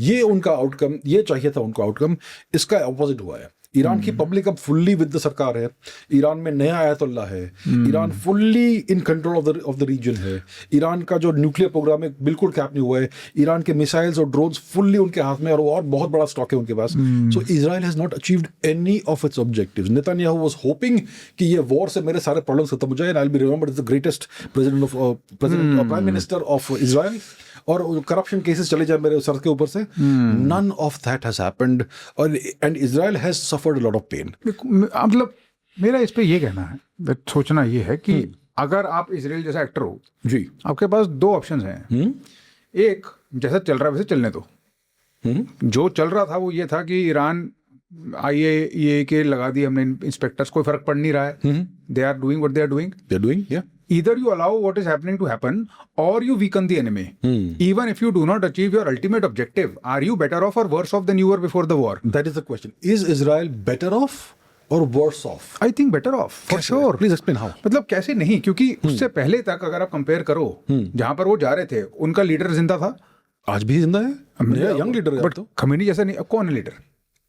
A: ये उनका आउटकम, ये चाहिए था उनको आउटकम. इसका ऑपोजिट हुआ है. ईरान की पब्लिक अब फुल्ली विद द सरकार है. ईरान में नया आयतुल्ला है. Iran fully in control of the region है. ईरान का जो न्यूक्लियर प्रोग्राम है बिल्कुल कैप नहीं हुआ है. ईरान के मिसाइल्स और ड्रोन्स फुल्ली उनके हाथ में, और बहुत बड़ा स्टॉक है उनके पास. So Israel has not achieved any of its objectives. Netanyahu was hoping कि ये वॉर से मेरे सारे प्रॉब्लम्स खत्म हो जाए and I will be remembered as the greatest prime minister of Israel, और करप्शन केसेस चले जाए मेरे सर के ऊपर से. None of that has happened, and Israel has suffered a lot of pain.
B: मतलब मेरा इस पे ये कहना है, सोचना ये है कि अगर आप इजराइल जैसा एक्टर हो
A: जी,
B: आपके पास 2 ऑप्शंस हैं. एक, जैसा चल रहा है वैसे चलने दो. जो चल रहा था वो ये था कि ईरान IAEA के लगा दिए हमने इंस्पेक्टर्स, कोई फर्क पड़ नहीं रहा है. They are doing what they are doing. Either you allow what is happening to happen, or you weaken the enemy. Even if you do not achieve your ultimate objective, are you better off or worse off than you were before the war?
A: That is the question. Is Israel better off or worse off?
B: I think better off, for sure.
A: Please explain how.
B: मतलब कैसे नहीं, क्योंकि उससे पहले तक अगर आप compare करो, जहां पर वो जा रहे थे उनका लीडर जिंदा था.
A: आज भी जिंदा है. यंग लीडर है.
B: बट खमीनी जैसा नहीं. अब कौन है लीडर?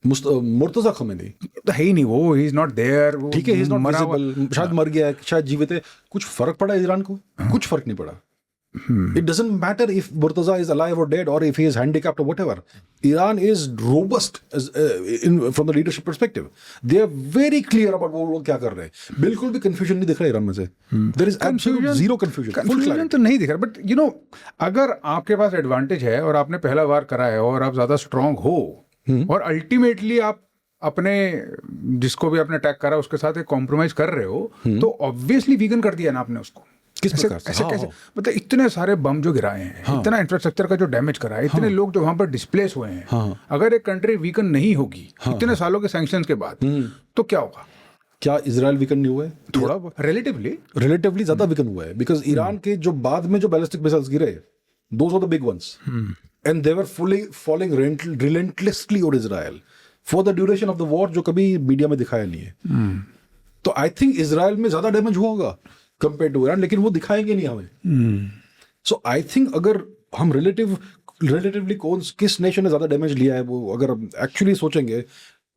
A: मुर्तजा खमीनी
B: है ही नहीं वो. He is not there.
A: ठीक है, ही इज नॉट विजिबल. शायद मर गया है, शायद जीवित है. कुछ फर्क पड़ा ईरान को? कुछ फर्क नहीं पड़ा. It doesn't matter if Murtaza is alive or dead, or if he is handicapped or whatever. Iran is robust from the leadership perspective. They are very clear about वो लोग क्या कर रहे हैं. बिल्कुल भी confusion नहीं दिख रहा ईरान में से. There is absolute zero confusion.
B: Confusion तो नहीं दिख रहा. बट अगर आपके पास एडवांटेज है और आपने पहला वार करा है और आप ज्यादा स्ट्रांग हो, और अल्टीमेटली आप अपने जिसको भी आपने अटैक करा उसके साथ एक कॉम्प्रोमाइज कर रहे हो, तो ऑब्वियसली वीगन कर दिया ना आपने उसको.
A: किस प्रकार से?
B: ऐसे कैसे? मतलब इतने सारे बम जो गिराए हैं, इतना इंफ्रास्ट्रक्चर का जो डैमेज करा है, इतने लोग जो वहां पर डिस्प्लेस हुए हैं, अगर एक कंट्री वीकन नहीं होगी इतने सालों के सैंक्शंस के बाद, तो क्या होगा?
A: क्या इजराइल वीकन नहीं हुआ है?
B: थोड़ा रिलेटिवली
A: ज्यादा वीकन हुआ है. बिकॉज ईरान के जो बाद में जो बैलिस्टिक मिसाइल्स गिरे, those are the big ones, and they were falling relentlessly on Israel for the duration of the war, जो कभी मीडिया में दिखाया नहीं है. तो आई थिंक इजराइल में ज्यादा डैमेज हुआ होगा कंपेयर टू ईरान, लेकिन वो दिखाएंगे नहीं हमें. सो आई थिंक अगर हम रिलेटिवली किस नेशन ने ज्यादा डैमेज लिया है, वो अगर एक्चुअली सोचेंगे,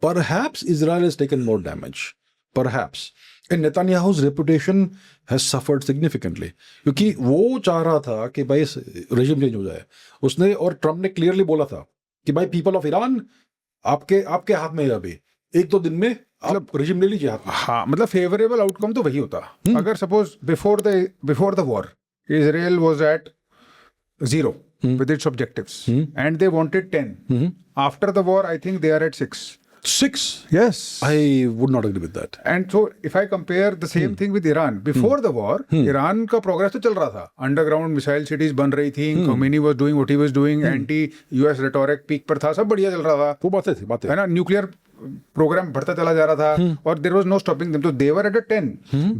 A: perhaps Israel has taken more damage, perhaps. And Netanyahu's reputation has suffered significantly क्योंकि वो चाह रहा था कि भाई रेजिम चेंज हो जाए उसने, और ट्रम्प ने क्लियरली बोला था कि भाई पीपल ऑफ ईरान आपके हाथ में है, अभी 1-2 दिन में आप रेजिम ले लीजिए हाथ में।
B: हाँ, मतलब फेवरेबल आउटकम तो वही होता अगर suppose before the war Israel was at 0 with its objectives and they wanted 10. After the war I think they are at 6.
A: 6?
B: Yes.
A: I would not agree with that.
B: And so if I compare the same thing with Iran, before the war, Iran का progress तो चल रहा था, underground missile cities बन रही थी, Khomeini was doing what he was doing, anti US rhetoric peak पर था, सब बढ़िया चल रहा था,
A: वो बातें
B: है ना, न्यूक्लियर प्रोग्राम बढ़ता चला जा रहा था, और there was no stopping them, तो they were at a 10,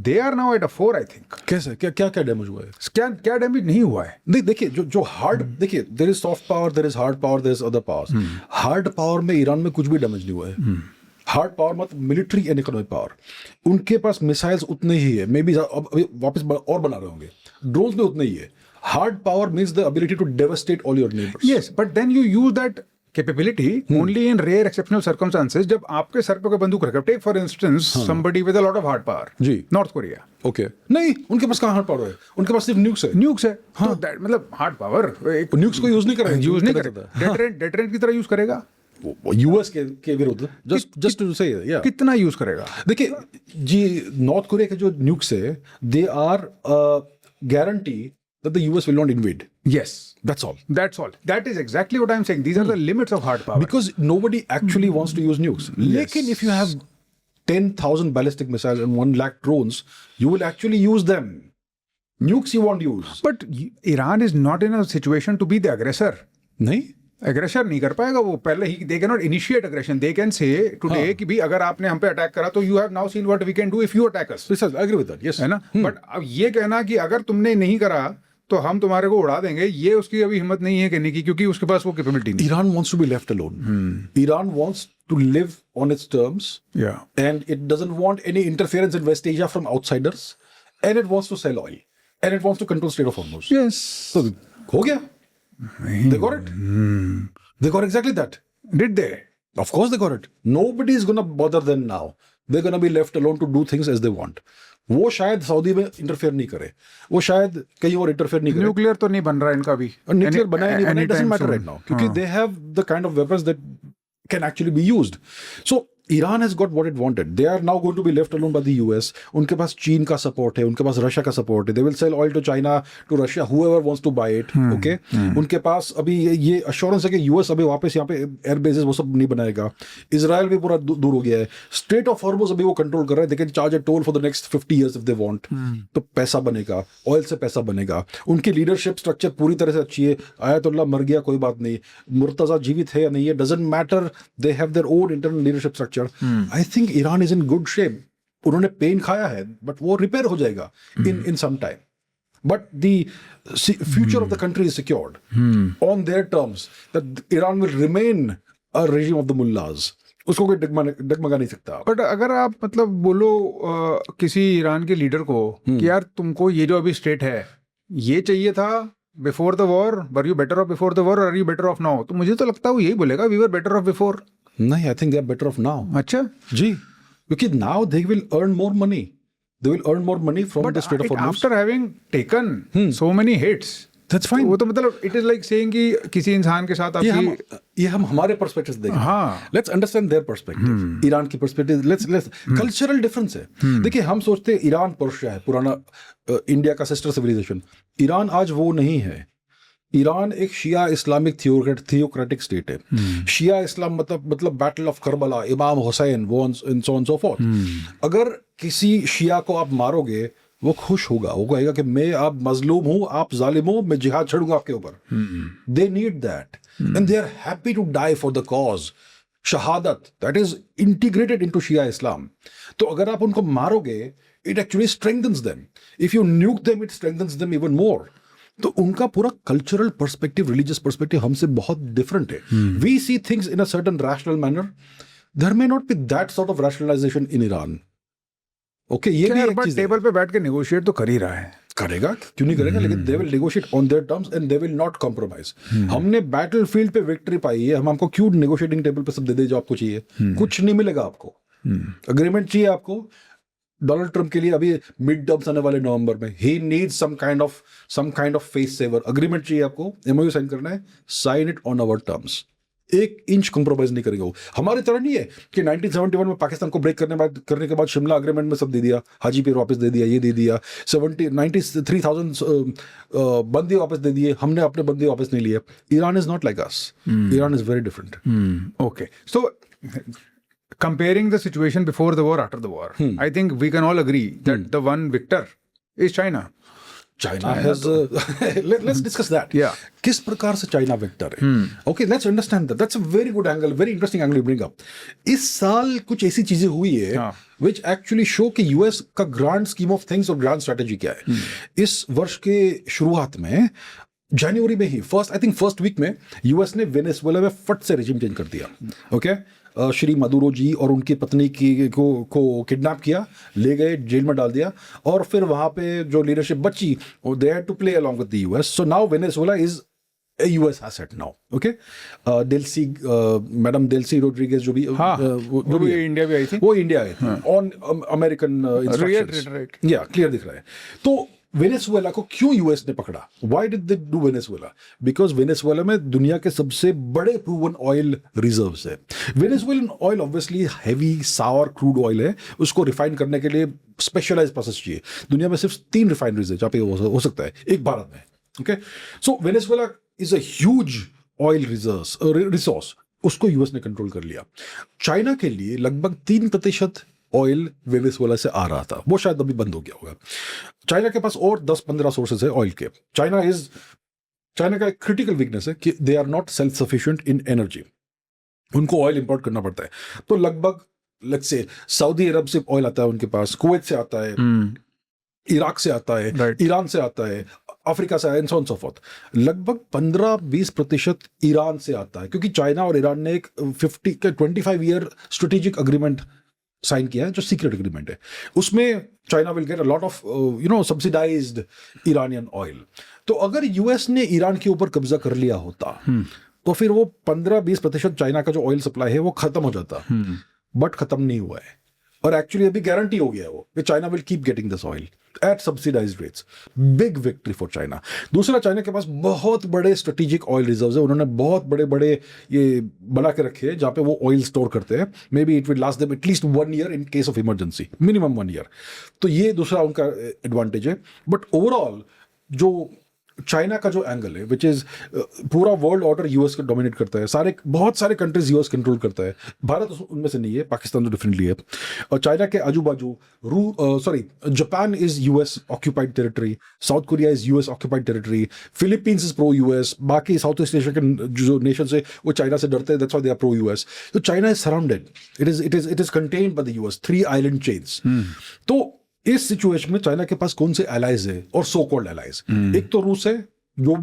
B: they are now at a 4 I think.
A: कैसे क्या डैमेज हुआ है?
B: क्या डैमेज नहीं हुआ है?
A: देखिए जो हार्ड, देखिए there is soft power, there is hard power, there is other powers. Hard power में ईरान में कुछ भी डैमेज नहीं हुआ है। हार्ड पावर मतलब मिलिट्री एंड इकोनॉमिक पावर, उनके पास मिसाइल्स उतने ही है, मे बी अभी वापस और बना रहे होंगे, ड्रोन्स भी उतने ही है। Hard power means the ability to devastate all your neighbours.
B: Yes, but then you use that capability only in rare exceptional circumstances, जब आपके सर पे कोई बंदूक रखे। Take for instance somebody with a lot of hard power,
A: जी,
B: North Korea.
A: Okay, नहीं उनके पास कहाँ हार्ड पावर है, उनके पास सिर्फ न्यूक्स है।
B: न्यूक्स है, तो that मतलब हार्ड पावर
A: न्यूक्स को यूज नहीं करेगा,
B: यूज नहीं करेगा, डेटरेंट की तरह यूज करेगा
A: यूएस के विरुद्ध, जस्ट टू से, या
B: कितना यूज करेगा?
A: देखिए जी, नॉर्थ कोरिया के जो न्यूक्स है, they are guarantee that the US will not invade.
B: Yes,
A: That's all.
B: That is exactly what I'm saying. These are the limits of hard power.
A: Because nobody actually wants to use nukes. Lekin if you have 10,000 ballistic missiles and 1 lakh drones, you will actually use them. Nukes you won't use.
B: But Iran is not in a situation to be the aggressor.
A: नहीं?
B: Aggression नहीं कर पाएगा वो, पहले ही they can not initiate aggression, they can say today कि भी अगर आपने हम पे अटैक करा तो you have now seen what we can do if you attack us.
A: I agree with that. Yes.
B: है ना, बट अब ये कहना कि अगर तुमने नहीं करा तो हम तुम्हारे को उड़ा देंगे, ये उसकी अभी हिम्मत नहीं है कहने की, क्योंकि उसके पास वो कैपेबिलिटी नहीं।
A: Iran wants to be left alone. Iran wants to live on its terms.
B: Yeah.
A: And it doesn't want any interference in West Asia from outsiders. And it wants to sell oil. And it wants to control Strait of Hormuz.
B: Yes.
A: So हो गया. They got it. They got exactly that.
B: Did they?
A: Of course they got it. Nobody is going to bother them now. They're going to be left alone to do things as they want. वो शायद Saudi में interfere नहीं करे, वो शायद कहीं और interfere नहीं करे।
B: न्यूक्लियर तो नहीं बन रहा इनका भी,
A: न्यूक्लियर बनाया नहीं बनाया, doesn't matter right now, क्योंकि they have the kind of weapons that can actually be used. So Iran has got what it wanted. They are now going to be left alone by the US. उनके पास चीन का support है, उनके पास Russia का support है. They will sell oil to China, to Russia, whoever wants to buy it. Okay? उनके पास अभी ये अश्योरेंस है कि US अभी वापस यहाँ पे एयर बेसेस वो सब नहीं बनाएगा. इजराइल भी पूरा दूर हो गया है. स्ट्रेट ऑफ हॉर्मुज अभी वो कंट्रोल कर रहा है. They can charge a toll for the next 50 years if they want. तो पैसा बनेगा, ऑयल से पैसा बनेगा. उनकी लीडरशिप स्ट्रक्चर पूरी तरह से अच्छी है. आयतुल्लाह मर गया कोई बात नहीं, मुर्तजा जीवित है या नहीं है, doesn't matter. They have their own internal leadership structure. I think Iran is in good shape. उन्होंने पेन खाया है बट वो रिपेयर हो जाएगा in some time. But the future of the country is secured on their terms. That Iran will remain a regime of the mullahs. उसको कोई डगमगा नहीं सकता.
B: बट अगर आप मतलब बोलो किसी ईरान के लीडर को कि यार तुमको ये जो अभी स्टेट है ये चाहिए था before the war, were you better off before the war और are you better off now, तो मुझे तो लगता है वो यही बोलेगा we were better off before.
A: नहीं, I think they are better off now.
B: अच्छा
A: जी, क्योंकि now they will earn more money. They will earn more money from the Strait of Hormuz.
B: After having taken so many hits,
A: that's fine.
B: वो तो मतलब it is like saying कि किसी इंसान के साथ आपकी
A: ये हम हमारे पर्सपेक्टिव से देखें.
B: हाँ.
A: Let's understand their perspective. Iran की पर्सपेक्टिव. Let's कल्चरल डिफरेंस है. देखिए हम सोचते हैं ईरान पर्शिया है, पुराना इंडिया का सिस्टर सिविलाइजेशन. ईरान आज वो नहीं है. ईरान एक शिया इस्लामिक थियोक्रेटिक स्टेट है. शिया इस्लाम मतलब बैटल ऑफ करबला, इमाम हुसैन, वो and so on so forth. अगर किसी शिया को आप मारोगे वो खुश होगा, वो कहेगा कि मैं आप मजलूम हूं, आप जालिम हो, मैं जिहाद छड़ूंगा आपके ऊपर. They need that and they are happy to die for the cause. शहादत that is integrated into Shia Islam. तो अगर आप उनको मारोगे it actually strengthens them. If you nuke them it strengthens them even more. तो उनका पूरा cultural perspective, religious perspective हमसे बहुत डिफरेंट है. We see things in a certain rational manner. There may not be that sort of rationalisation in Iran. Okay, ये भी एक चीज है.
B: टेबल पे बैठ के नेगोशिएट तो कर ही रहा है.
A: करेगा, क्यों नहीं करेगा, लेकिन they will negotiate on their terms and they will not compromise. हमने बैटलफील्ड पे विक्ट्री पाई है, हम आपको क्यों नेगोशिएटिंग टेबल पे सब दे दे जो आपको चाहिए? कुछ नहीं मिलेगा आपको. अग्रीमेंट चाहिए आपको, डोनाल्ड ट्रम्प के लिए अभी मिड टर्म्स आने वाले नवंबर में, he needs some kind of face saver agreement चाहिए आपको, एमओयू साइन करना है, sign it on our terms. एक इंच कॉम्प्रोमाइज नहीं करेगा वो। हमारी तरह नहीं है कि 1971 में पाकिस्तान को ब्रेक करने के बाद शिमला एग्रीमेंट में सब दे दिया, हाजी पीर वापस दे दिया, ये दे दिया, 93,000 बंदी वापस दे दिए, हमने अपने बंदी वापस नहीं लिए। Iran is not like us, Iran is very different.
B: Okay. So, comparing the situation before the war, after the war, I think we can all agree that the one victor is China.
A: China has let's discuss that.
B: Yeah.
A: किस प्रकार से China vector है? Okay, let's understand that. That's a very good angle, very interesting angle you bring up. इस साल कुछ ऐसी चीजें हुई है which actually show कि यूएस का ग्रांड स्कीम ऑफ थिंग्स और ग्रांड स्ट्रेटेजी क्या है। इस वर्ष के शुरुआत में जनवरी में ही फर्स्ट वीक में यूएस ने वेनेजुएला में फट से रेजिम चेंज कर दिया। ओके, श्री मदुरो जी और उनकी पत्नी को किडनैप किया, ले गए, जेल में डाल दिया, और फिर वहां पे जो लीडरशिप बची they had to play along with the US. So now Venezuela is a US asset now, okay? Madam Delcy Rodriguez जो भी
B: जो भी इंडिया भी आई थी,
A: वो इंडिया आई थी ऑन अमेरिकन इंस्ट्रक्शंस। या क्लियर दिख रहा है। तो वेनेजुएला को क्यों यूएस ने पकड़ा? Why did they do Venezuela? Because Venezuela में दुनिया के सबसे बड़े प्रूवन ऑयल रिजर्व्स है। वेनेजुएलन ऑयल ऑब्वियसली हैवी सावर क्रूड ऑयल है, उसको रिफाइन करने के लिए स्पेशलाइज्ड प्रोसेस चाहिए। दुनिया में सिर्फ 3 रिफाइनरीज है जहाँ पे हो सकता है, एक भारत में। Okay, so Venezuela is a huge oil resource, उसको यूएस ने कंट्रोल कर लिया। चाइना के लिए लगभग 3% ऑयल वेनेजुएला से आ रहा था, वो शायद अभी बंद हो गया होगा। चाइना के पास और 10-15 सोर्सेज है ऑयल के। चाइना का एक क्रिटिकल वीकनेस है कि they are not self sufficient in energy, उनको ऑयल इंपोर्ट करना पड़ता है। तो लगभग लेट्स से सऊदी अरब से ऑयल आता है उनके पास, कुवैत से आता है, इराक से आता है, ईरान से आता है, अफ्रीका से, and so on so fourth. लगभग 15-20% ईरान से आता है, क्योंकि चाइना और ईरान ने एक 25 ईयर स्ट्रेटेजिक अग्रीमेंट साइन किया है जो सीक्रेट एग्रीमेंट है। उसमें China will get a lot of subsidised Iranian oil. तो अगर यूएस ने ईरान के ऊपर कब्जा कर लिया होता तो फिर वो 15-20% चाइना का जो ऑयल सप्लाई है वो खत्म हो जाता, बट खत्म नहीं हुआ है। और एक्चुअली अभी गारंटी हो गया है वो कि China will keep getting this oil eight subsidised rates. Big victory for China. दूसरा, चाइना के पास बहुत बड़े स्ट्रेटेजिक ऑयल रिजर्व्स है, उन्होंने बहुत बड़े बड़े ये बना के रखे हैं जहाँ पे वो ऑयल स्टोर करते हैं। May be it will last them at least 1 year in case of emergency, minimum 1 year. तो ये दूसरा उनका एडवांटेज है। बट ओवरऑल जो चाइना का जो एंगल है विच इज पूरा वर्ल्ड ऑर्डर यूएस को डोमिनेट करता है, बहुत सारे कंट्रीज यूएस कंट्रोल करता है। भारत उनमें से नहीं है, पाकिस्तान तो डिफरेंटली है। और चाइना के आजू बाजू Japan is US occupied territory, South Korea is US occupied territory, Philippines is pro US, बाकी साउथ ईस्ट एशिया के जो नेशन है वो चाइना से डरते हैं, that's why they are pro US. तो China is surrounded, it is contained by the US, 3 island chains. तो इस सिचुएशन में चाइना के पास कौन से एलाइज है, और सो कॉल्ड एलाइज? एक तो रूस है, वो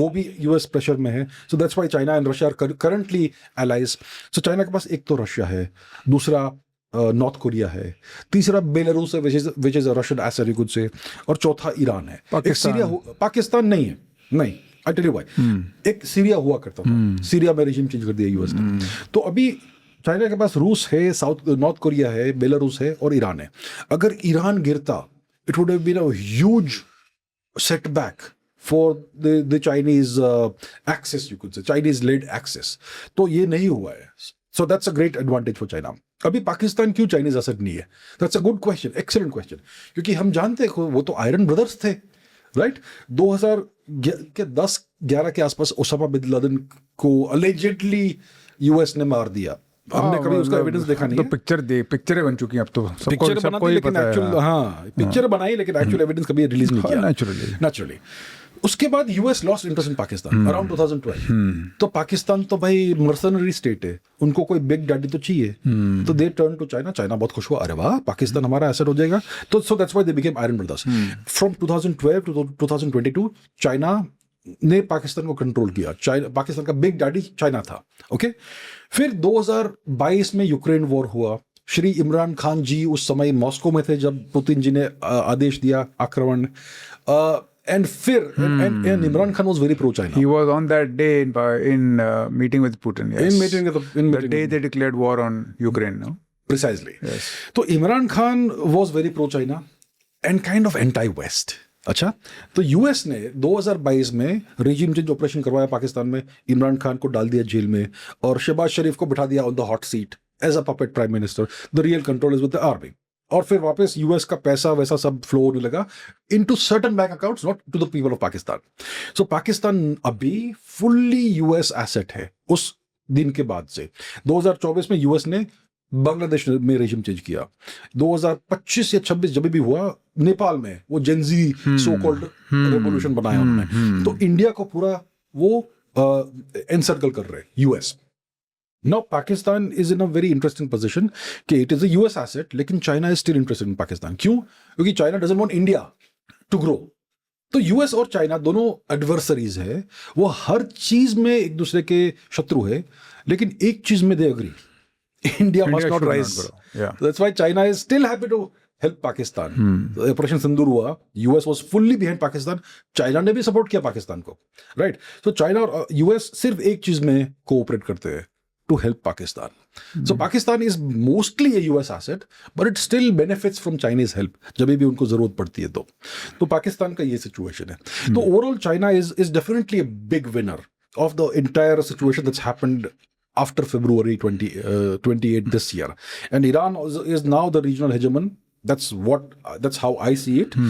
A: भी यूएस प्रेशर में है। So that's why China and Russia are currently allies. So China के पास एक तो रशिया है, दूसरा नॉर्थ कोरिया है, तीसरा बेलारूस है which is a Russian asset you could से, और चौथा ईरान है। पाकिस्तान नहीं है, नहीं, आई टेल यू व्हाई। एक सीरिया हुआ करता था, सीरिया में रेजिम चेंज कर दिया यूएस ने। तो अभी चाइना के पास रूस है, नॉर्थ कोरिया है, बेलारूस है और ईरान है। अगर ईरान गिरता, it would have been a huge setback for the Chinese axis, you could say, Chinese led axis. तो ये नहीं हुआ है। So that's a great advantage for China. अभी पाकिस्तान क्यों चाइनीज एसेट नहीं है? That's a good question, excellent question. क्योंकि हम जानते हैं वो तो आयरन ब्रदर्स थे, राइट? 2010-11 के आसपास ओसामा बिन लादेन को अलेजेडली यूएस ने मार दिया। हमने कभी उसका एविडेंस देखा नहीं है।
B: तो पिक्चरें बन चुकी हैं अब तो,
A: पिक्चर बनाई, लेकिन एक्चुअल एविडेंस कभी रिलीज नहीं किया नेचुरली। उसके बाद US lost interest in Pakistan around 2012। तो पाकिस्तान तो भाई मर्सनरी स्टेट है, उनको कोई बिग डैडी तो चाहिए। तो they turn to China. China बहुत खुश हुआ, अरे वाह, पाकिस्तान हमारा एसेट हो जाएगा। तो so that's why they became iron brothers. From 2012 to 2022 China ने पाकिस्तान को कंट्रोल किया। पाकिस्तान का बिग डैडी चाइना था। ओके, फिर 2022 में यूक्रेन वॉर हुआ। श्री इमरान खान जी उस समय मॉस्को में थे जब पुतिन जी ने आदेश दिया आक्रमण। And Imran Khan was very pro-China.
B: He was on that day in meeting with Putin. Yes.
A: In meeting
B: the day they declared war on Ukraine. No.
A: Precisely. तो Imran Khan was very pro China and kind of anti west. अच्छा, तो US ने 2022 में regime change operation करवाया पाकिस्तान में, इमरान खान को डाल दिया जेल में और शहबाज शरीफ को बिठा दिया on the hot seat as a puppet prime minister. The real control is with the army. और फिर वापस यूएस का पैसा वैसा सब फ्लो होने लगा into certain bank accounts, not to the people of Pakistan. So Pakistan अभी फुल्ली यूएस एसेट है उस दिन के बाद से. 2024 में यूएस ने बांग्लादेश में रेजिम चेंज किया. 2025 या 26 जब भी हुआ नेपाल में वो जेंजी सो कॉल्ड रेवोल्यूशन बनाया उन्होंने. तो इंडिया को पूरा वो एनसर्कल कर रहे US. Now Pakistan is in a very interesting position कि it is a US asset, लेकिन China is still interested in Pakistan. क्यों? क्योंकि China doesn't want India to grow. तो यूएस और चाइना दोनों एडवर्सरीज है, वो हर चीज में एक दूसरे के शत्रु है, लेकिन एक चीज में they agree, India must not
B: should
A: rise.
B: not grow. Yeah.
A: That's why China is still happy to help Pakistan. Operation Sindoor हुआ, US was fully behind Pakistan. China ने भी सपोर्ट किया पाकिस्तान को, right? So China और US सिर्फ एक चीज में कोऑपरेट करते हैं, to help Pakistan. So Pakistan is mostly a US asset, but it still benefits from Chinese help जब भी उनको जरूरत पड़ती है तो पाकिस्तान का ये सिचुएशन है. तो overall China is definitely a big winner of the entire situation that's happened after February 28 this year. And Iran is now the regional hegemon. That's how I see it.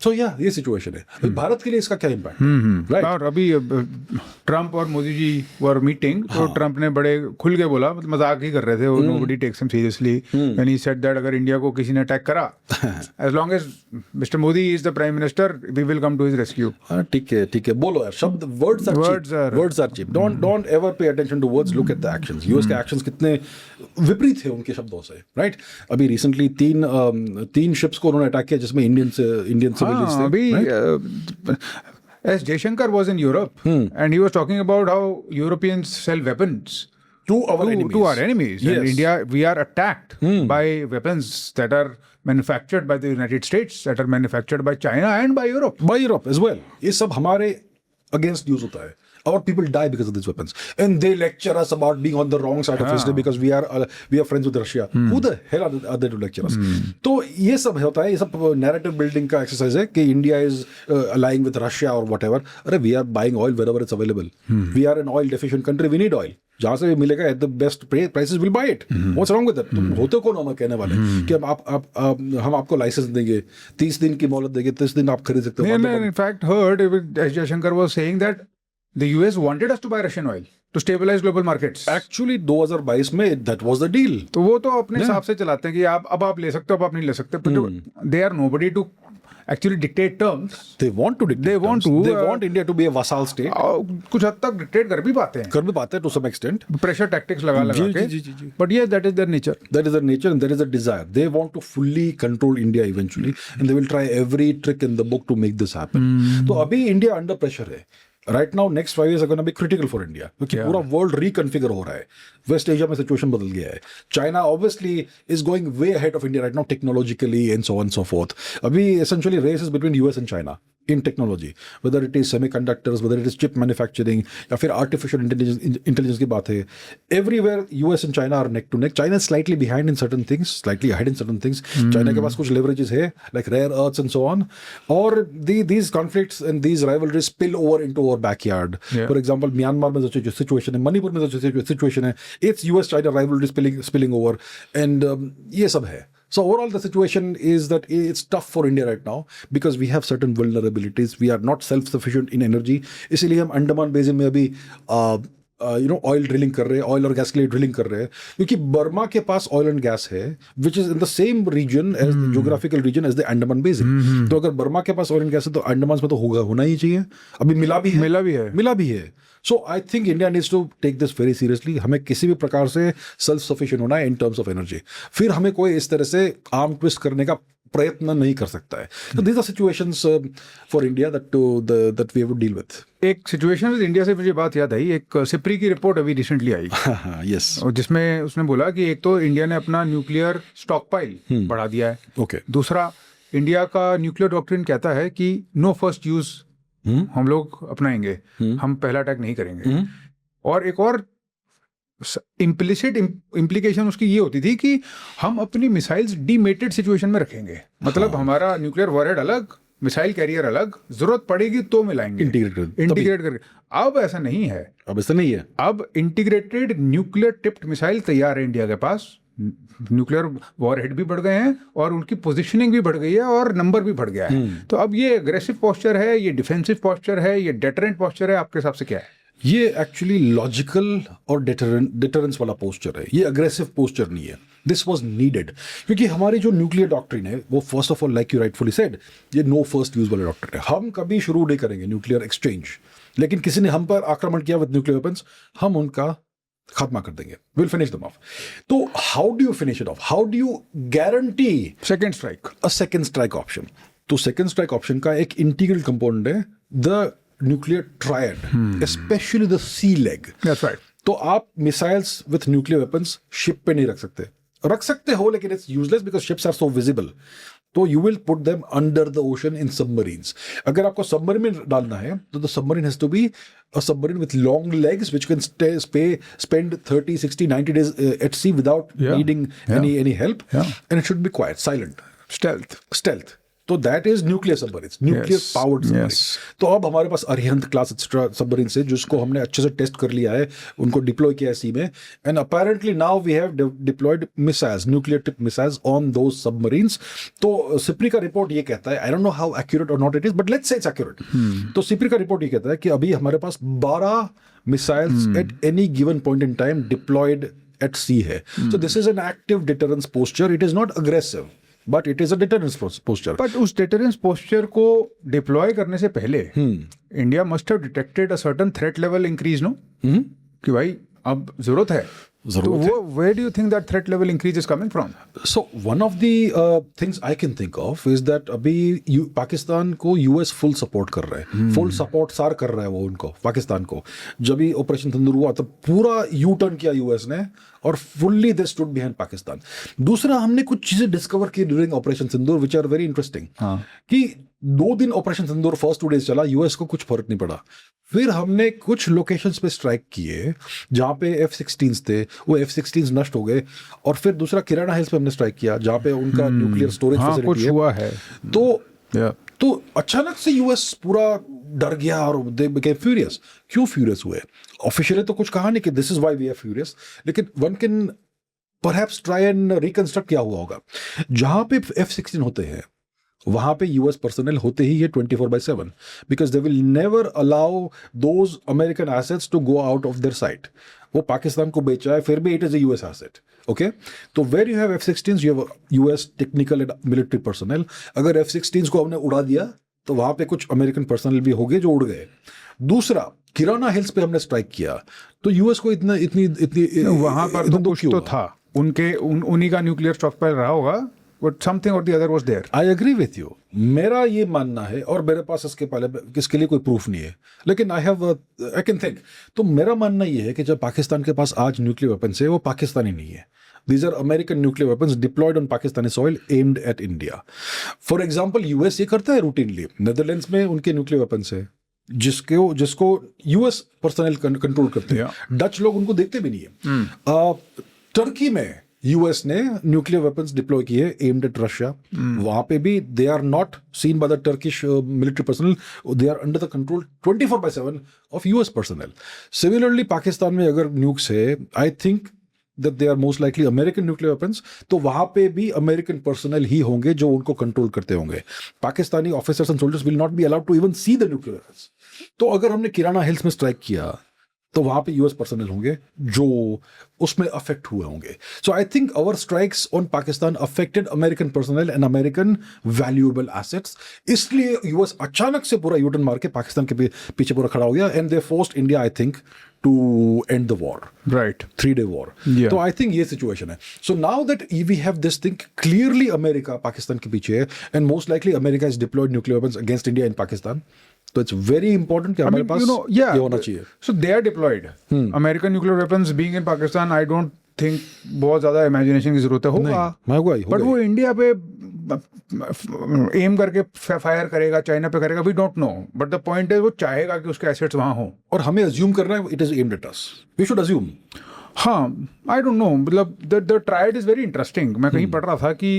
A: So yeah, ये situation है. भारत के लिए इसका क्या impact है? Right.
B: और अभी Trump और मोदी जी वर मीटिंग, तो ट्रम्प ने बड़े खुल के बोला, मजाक ही कर रहे थे, nobody takes him seriously when he said that अगर इंडिया को किसी ने अटैक करा, as long as mister Modi is the prime minister, we will come to his rescue.
A: ठीक है, बोलो यार. शब्द words are cheap. Don't ever pay attention to words, look at the actions. US के एक्शंस कितने विपरीत थे उनके शब्दों से, राइट? अभी रिसेंटली तीन शिप्स को उन्होंने अटैक किया जिसमें इंडियन सिविलियंस थे.
B: अभी as Jaishankar was in Europe and he was talking about how Europeans sell weapons
A: to our
B: enemies.
A: Yes.
B: And India, we are attacked by weapons that are manufactured by the United States, that are manufactured by China and by Europe.
A: By Europe as well. ये सब हमारे against use होता है. Our people die because of these weapons, and they lecture us about being on the wrong side of history because we are friends with Russia. Who the hell are they to lecture us? तो ये सब होता है, ये सब narrative building का exercise है कि India is allying with Russia or whatever. अरे we are buying oil wherever it's available. We are an oil deficient country. We need oil. जहाँ से भी मिलेगा at the best prices, we'll buy it. What's wrong with that? तुम होते कौन हो कहने वाले कि हम आपको लाइसेंस देंगे, 30 दिन की मोहलत देंगे, 30 दिन आप खरीद सकते हो.
B: In fact, heard as Jaishankar was saying that the US wanted us to buy Russian oil to stabilize global markets.
A: Actually 2022 में that was the deal.
B: तो वो तो अपने हिसाब से चलाते हैं कि आप ले सकते हो, आप नहीं ले सकते. But they are nobody to actually dictate terms.
A: They want to dictate. They want India to be a vassal state.
B: कुछ हद तक डिक्टेट कर भी पाते हैं
A: to some extent.
B: Pressure tactics लगा के.
A: जी.
B: But yes, that is their nature.
A: That is their nature, and there is a desire. They want to fully control India eventually, and they will try every trick in the book to make this happen. तो अभी India under pressure है. Right now, next 5 years are going to be critical for India. क्योंकि पूरा world रिकन्फिगर हो रहा है. Waste Asia में situation बदल गया है. China obviously is going way ahead of India right now technologically and so on so forth. अभी essentially race is between US and China in technology, whether it is semiconductors, whether it is chip manufacturing, या फिर artificial intelligence की बात है. Everywhere US and China are neck to neck. China is slightly behind in certain things, slightly ahead in certain things. China के पास कुछ leverages है, like rare earths and so on. Or these conflicts and these rivalries spill over into our backyard. For example, Myanmar में जो situation है, मणिपुर में जो situation है, it's US-China rivalry spilling over, and ये सब है. So overall, the situation is that it's tough for India right now because we have certain vulnerabilities. We are not self-sufficient in energy. इसीलिए हम Andaman basin में अभी oil drilling कर रहे हैं, ऑयल और गैस के लिए ड्रिलिंग कर रहे हैं, क्योंकि बर्मा के पास ऑयल एंड गैस है which is in the same region as geographical region as the Andaman basin. तो अगर बर्मा के पास ऑयल एंड गैस है तो अंडमान में तो होना ही चाहिए. अभी मिला भी है. So I think India needs to take this very seriously. हमें किसी भी प्रकार से सेल्फ सफिशिएंट होना है इन टर्म्स ऑफ एनर्जी. फिर हमें कोई इस तरह से आर्म ट्विस्ट करने का प्रयत्न नहीं कर सकता है. So these are situations for India that we have to deal with.
B: एक सिचुएशन विद इंडिया से मुझे बात याद आई. एक सिप्री की रिपोर्ट अभी रिसेंटली आई.
A: Yes.
B: और जिसमें उसने बोला कि एक तो इंडिया ने अपना न्यूक्लियर स्टॉक पाइल बढ़ा दिया है.
A: Okay.
B: दूसरा, इंडिया का न्यूक्लियर डॉक्ट्रिन कहता है कि नो फर्स्ट यूज हम लोग अपनाएंगे, हम पहला अटैक नहीं करेंगे. और एक और इम्प्लिसिट इम्प्लीकेशन उसकी ये होती थी कि हम अपनी मिसाइल्स डीमेटेड सिचुएशन में रखेंगे, मतलब हमारा न्यूक्लियर वॉरहेड अलग, मिसाइल कैरियर अलग, जरूरत पड़ेगी तो मिलाएंगे, इंटीग्रेट करके। अब ऐसा नहीं है,
A: अब ऐसा नहीं है।
B: अब इंटीग्रेटेड न्यूक्लियर टिप्ड मिसाइल तैयार है इंडिया के पास, न्यूक्लियर वॉरहेड भी बढ़ गए हैं और उनकी पोजीशनिंग भी बढ़ गई है और नंबर भी बढ़ गया है। तो अब ये एग्रेसिव पोस्चर है, ये डिफेंसिव पोस्चर है, ये डेटरेंट पोस्चर है, आपके हिसाब से क्या है?
A: ये एक्चुअली लॉजिकल और डिटरेंस वाला पोस्चर है, ये अग्रेसिव पोस्चर नहीं है। दिस वाज नीडेड क्योंकि हमारी जो न्यूक्लियर डॉक्ट्रिन है वो first of all like you rightfully said, ये नो फर्स्ट यूज वाला डॉक्ट्रिन है। हम कभी शुरू नहीं करेंगे न्यूक्लियर एक्सचेंज, लेकिन किसी ने हम पर आक्रमण किया विद न्यूक्लियर वेपन्स, हम उनका खात्मा कर देंगे, विल फिनिश देम ऑफ। तो how do you finish it off, how do you guarantee
B: second strike,
A: a second strike option? तो सेकेंड स्ट्राइक ऑप्शन का एक इंटीग्रल कंपोनेंट है the nuclear triad, especially the sea leg.
B: That's right.
A: तो आप missiles with nuclear weapons ship पे नहीं रख सकते हो, लेकिन it's useless because ships are so visible. तो you will put them under the ocean in submarines. अगर आपको सबमरीन में डालना है तो the submarine has to be a submarine with long legs which can spend 30, 60, 90 days at sea without needing any help, and it should be quiet, silent, stealth. तो that is nuclear submarines, nuclear powered submarines. तो अब हमारे पास Arihant class submarine है जिसको हमने अच्छे से test कर लिया है, उनको डिप्लॉय किया है सी में, and apparently now we have deployed missiles, nuclear tip missiles on those submarines. तो सिप्री का रिपोर्ट ये कहता है, I don't know how accurate और not it is, but let's say it's accurate. तो सिप्री का रिपोर्ट ये कहता है कि अभी हमारे पास 12 missiles at any given point in time deployed at sea है। So this is an active deterrence posture, it is not aggressive but it is a deterrence posture.
B: But उस डिटरेंस पोस्चर को डिप्लॉय करने से पहले India must have detected a certain threat level increase, no? कि भाई अब जरूरत है। तो वो where do you think that threat level increase is coming from?
A: So one of the things I can think of is that अभी पाकिस्तान को US full support कर रहा है, full support सार कर रहा है वो उनको, पाकिस्तान को। जब भी ऑपरेशन सिंदूर हुआ तब पूरा यू टर्न किया US ने और fully they stood behind Pakistan. दूसरा, हमने कुछ चीजें डिस्कवर की during operation Sindoor which are very interesting, कि 2 दिन ऑपरेशन सिंदूर फर्स्ट 2 days चला, US को कुछ फर्क नहीं पड़ा। फिर हमने कुछ लोकेशंस पे स्ट्राइक किए जहाँ पे F-16s थे, वो F-16s नष्ट हो गए, और फिर दूसरा किराना हिल्स पे हमने स्ट्राइक किया जहाँ पे उनका न्यूक्लियर स्टोरेज फैसिलिटी
B: हुआ है।
A: तो अचानक से यूएस पूरा डर गया और दे बिकेम फ्यूरियस। क्यों फ्यूरियस हुए? ऑफिशियली तो कुछ कहा नहीं कि this is why we are furious, लेकिन one can perhaps try and reconstruct क्या हुआ होगा। जहाँ पे F-16 होते हैं वहां पे यूएस पर्सनल होते ही है 24/7, because they will never allow those American assets to go out of their sight. वो पाकिस्तान को बेचा है, फिर भी it is a US asset. Okay, तो where you have F-16s you have US technical and military personnel. अगर F-16s को हमने उड़ा दिया तो वहां पे कुछ अमेरिकन पर्सनल भी हो गए जो उड़ गए। दूसरा, किराना हिल्स पे हमने स्ट्राइक किया तो यूएस को इतनी
B: वहां पर तो कुछ तो था, उन्हीं का न्यूक्लियर स्टॉकपाइल रहा होगा, but something or the other was there.
A: I agree with you. मेरा ये मानना है, और मेरे पास इसके लिए कोई प्रूफ नहीं है, लेकिन I can think. तो मेरा मानना ये है कि जब पाकिस्तान के पास आज न्यूक्लियर वेपन्स है वो पाकिस्तानी नहीं है। These are American nuclear weapons deployed on Pakistani soil aimed at India. For example, US ये करता है रूटीनली, नेदरलैंड्स में उनके न्यूक्लियर वेपन्स है जिसको यूएस पर्सनल कंट्रोल करते हैं। डच लोग उनको देखते भी नहीं है। टर्की में यूएस ने न्यूक्लियर वेपन्स डिप्लॉय किए एम्ड एट रशिया। वहां पे भी they are not seen by the Turkish military personnel, they are under the control 24/7 of US personnel. Similarly Pakistan में अगर न्यूक्स है, I think that they are most likely American nuclear weapons, तो वहां पे भी American personnel ही होंगे जो उनको कंट्रोल करते होंगे। Pakistani officers and soldiers will not be allowed to even see the nuclear weapons. तो अगर हमने किराना हिल्स में स्ट्राइक किया तो वहां पे यूएस पर्सनल होंगे जो उसमें अफेक्ट हुए होंगे। So I think our strikes on Pakistan affected American personnel and American valuable assets. इसलिए यूएस अचानक से पूरा यूटर्न मार के पाकिस्तान के पीछे पूरा खड़ा हो गया, and they forced India I think to end the war,
B: right?
A: 3-day war.
B: Yeah.
A: So I think ये situation है। So now that we have this thing, clearly America Pakistan के पीछे है, and most likely America has deployed nuclear weapons against India and Pakistan. So it's very important कि हमारे पास ये होना चाहिए।
B: So they are deployed. American nuclear weapons being in Pakistan, I don't think बहुत ज़्यादा imagination की जरूरत है, होगा। But वो इंडिया पे एम करके फायर करेगा, चाइना पे करेगा, we don't know, but the point है वो चाहेगा कि उसके एसेट्स वहां हो,
A: और हमें अज्यूम करना है it is aimed at us. We should assume.
B: हाँ, I don't know, मतलब the triad is very interesting. मैं कहीं पढ़ रहा था कि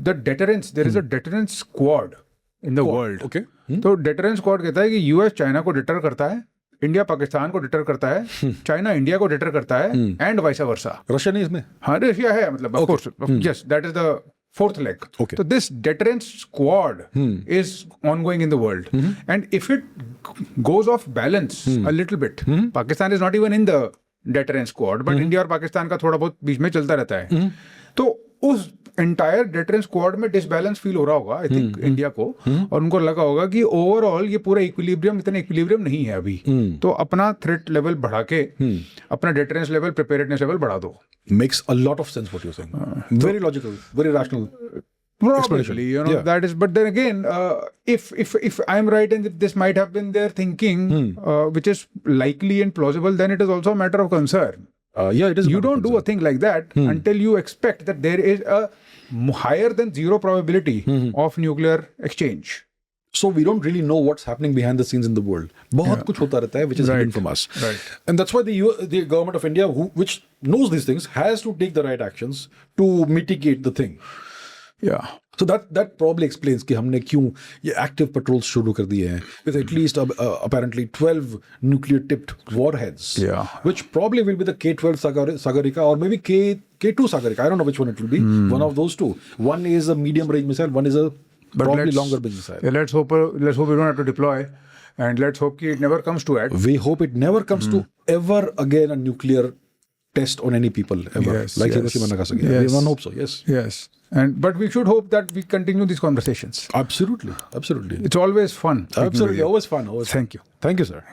B: the deterrence, there is a deterrence squad in the world.
A: Okay.
B: तो deterrence squad कहता है कि यूएस चाइना को डिटर करता है, इंडिया पाकिस्तान को डिटर करता है, चाइना इंडिया को डिटर करता है, एंड वाइस वर्सा.
A: रशिया नहीं इसमें?
B: हाँ, रशिया है, मतलब of course, yes, that is the fourth leg.
A: Okay.
B: So this deterrence squad is ongoing in the world, and if it goes off balance a little bit, Pakistan is not even in the deterrence squad, but India और पाकिस्तान का थोड़ा बहुत बीच में चलता रहता है. तो उस एंटायर डेटरेंस स्क्वाड में डिसबैलेंस फील हो रहा होगा, आई थिंक, इंडिया को, और उनको लगा होगा कि ओवरऑल ये पूरा इक्विलिब्रियम इतना इक्विलिब्रियम नहीं है अभी, तो अपना थ्रेट लेवल बढ़ा के अपना डेटरेंस लेवल, प्रिपेयर्डनेस लेवल बढ़ा दो.
A: Makes a lot of sense what you're saying. Very logical, very rational.
B: Probably, you know, that is. But then again, if I'm right and if this might have been their thinking, which is likely and plausible, then it is also a matter of concern.
A: Yeah, it is.
B: You don't do a thing like that until you expect that there is a higher than zero probability of nuclear exchange.
A: So we don't really know what's happening behind the scenes in the world. बहुत कुछ होता रहता है which is hidden from us.
B: Right.
A: And that's why the government of India, which knows these things, has to take the right actions to mitigate the thing.
B: Yeah.
A: So that probably explains कि हमने क्यों ये active patrols शुरू कर दिए हैं with at least apparently 12 nuclear tipped warheads.
B: Yeah.
A: Which probably will be the K-12 Sagarika or maybe K-2 Sagarika. I don't know which one it will be. One of those two. One is a medium range missile. One is a probably longer range missile.
B: Yeah, let's hope we don't have to deploy, and let's hope it never comes to it.
A: We hope it never comes to ever again a nuclear test on any people ever.
B: Yes,
A: like
B: yes.
A: Hiroshima Nagasaki.
B: Yes.
A: We hope so. Yes.
B: Yes. But we should hope that we continue these conversations.
A: Absolutely. Absolutely.
B: It's always fun.
A: Absolutely. Always fun. Always fun.
B: Thank you.
A: Thank you, sir.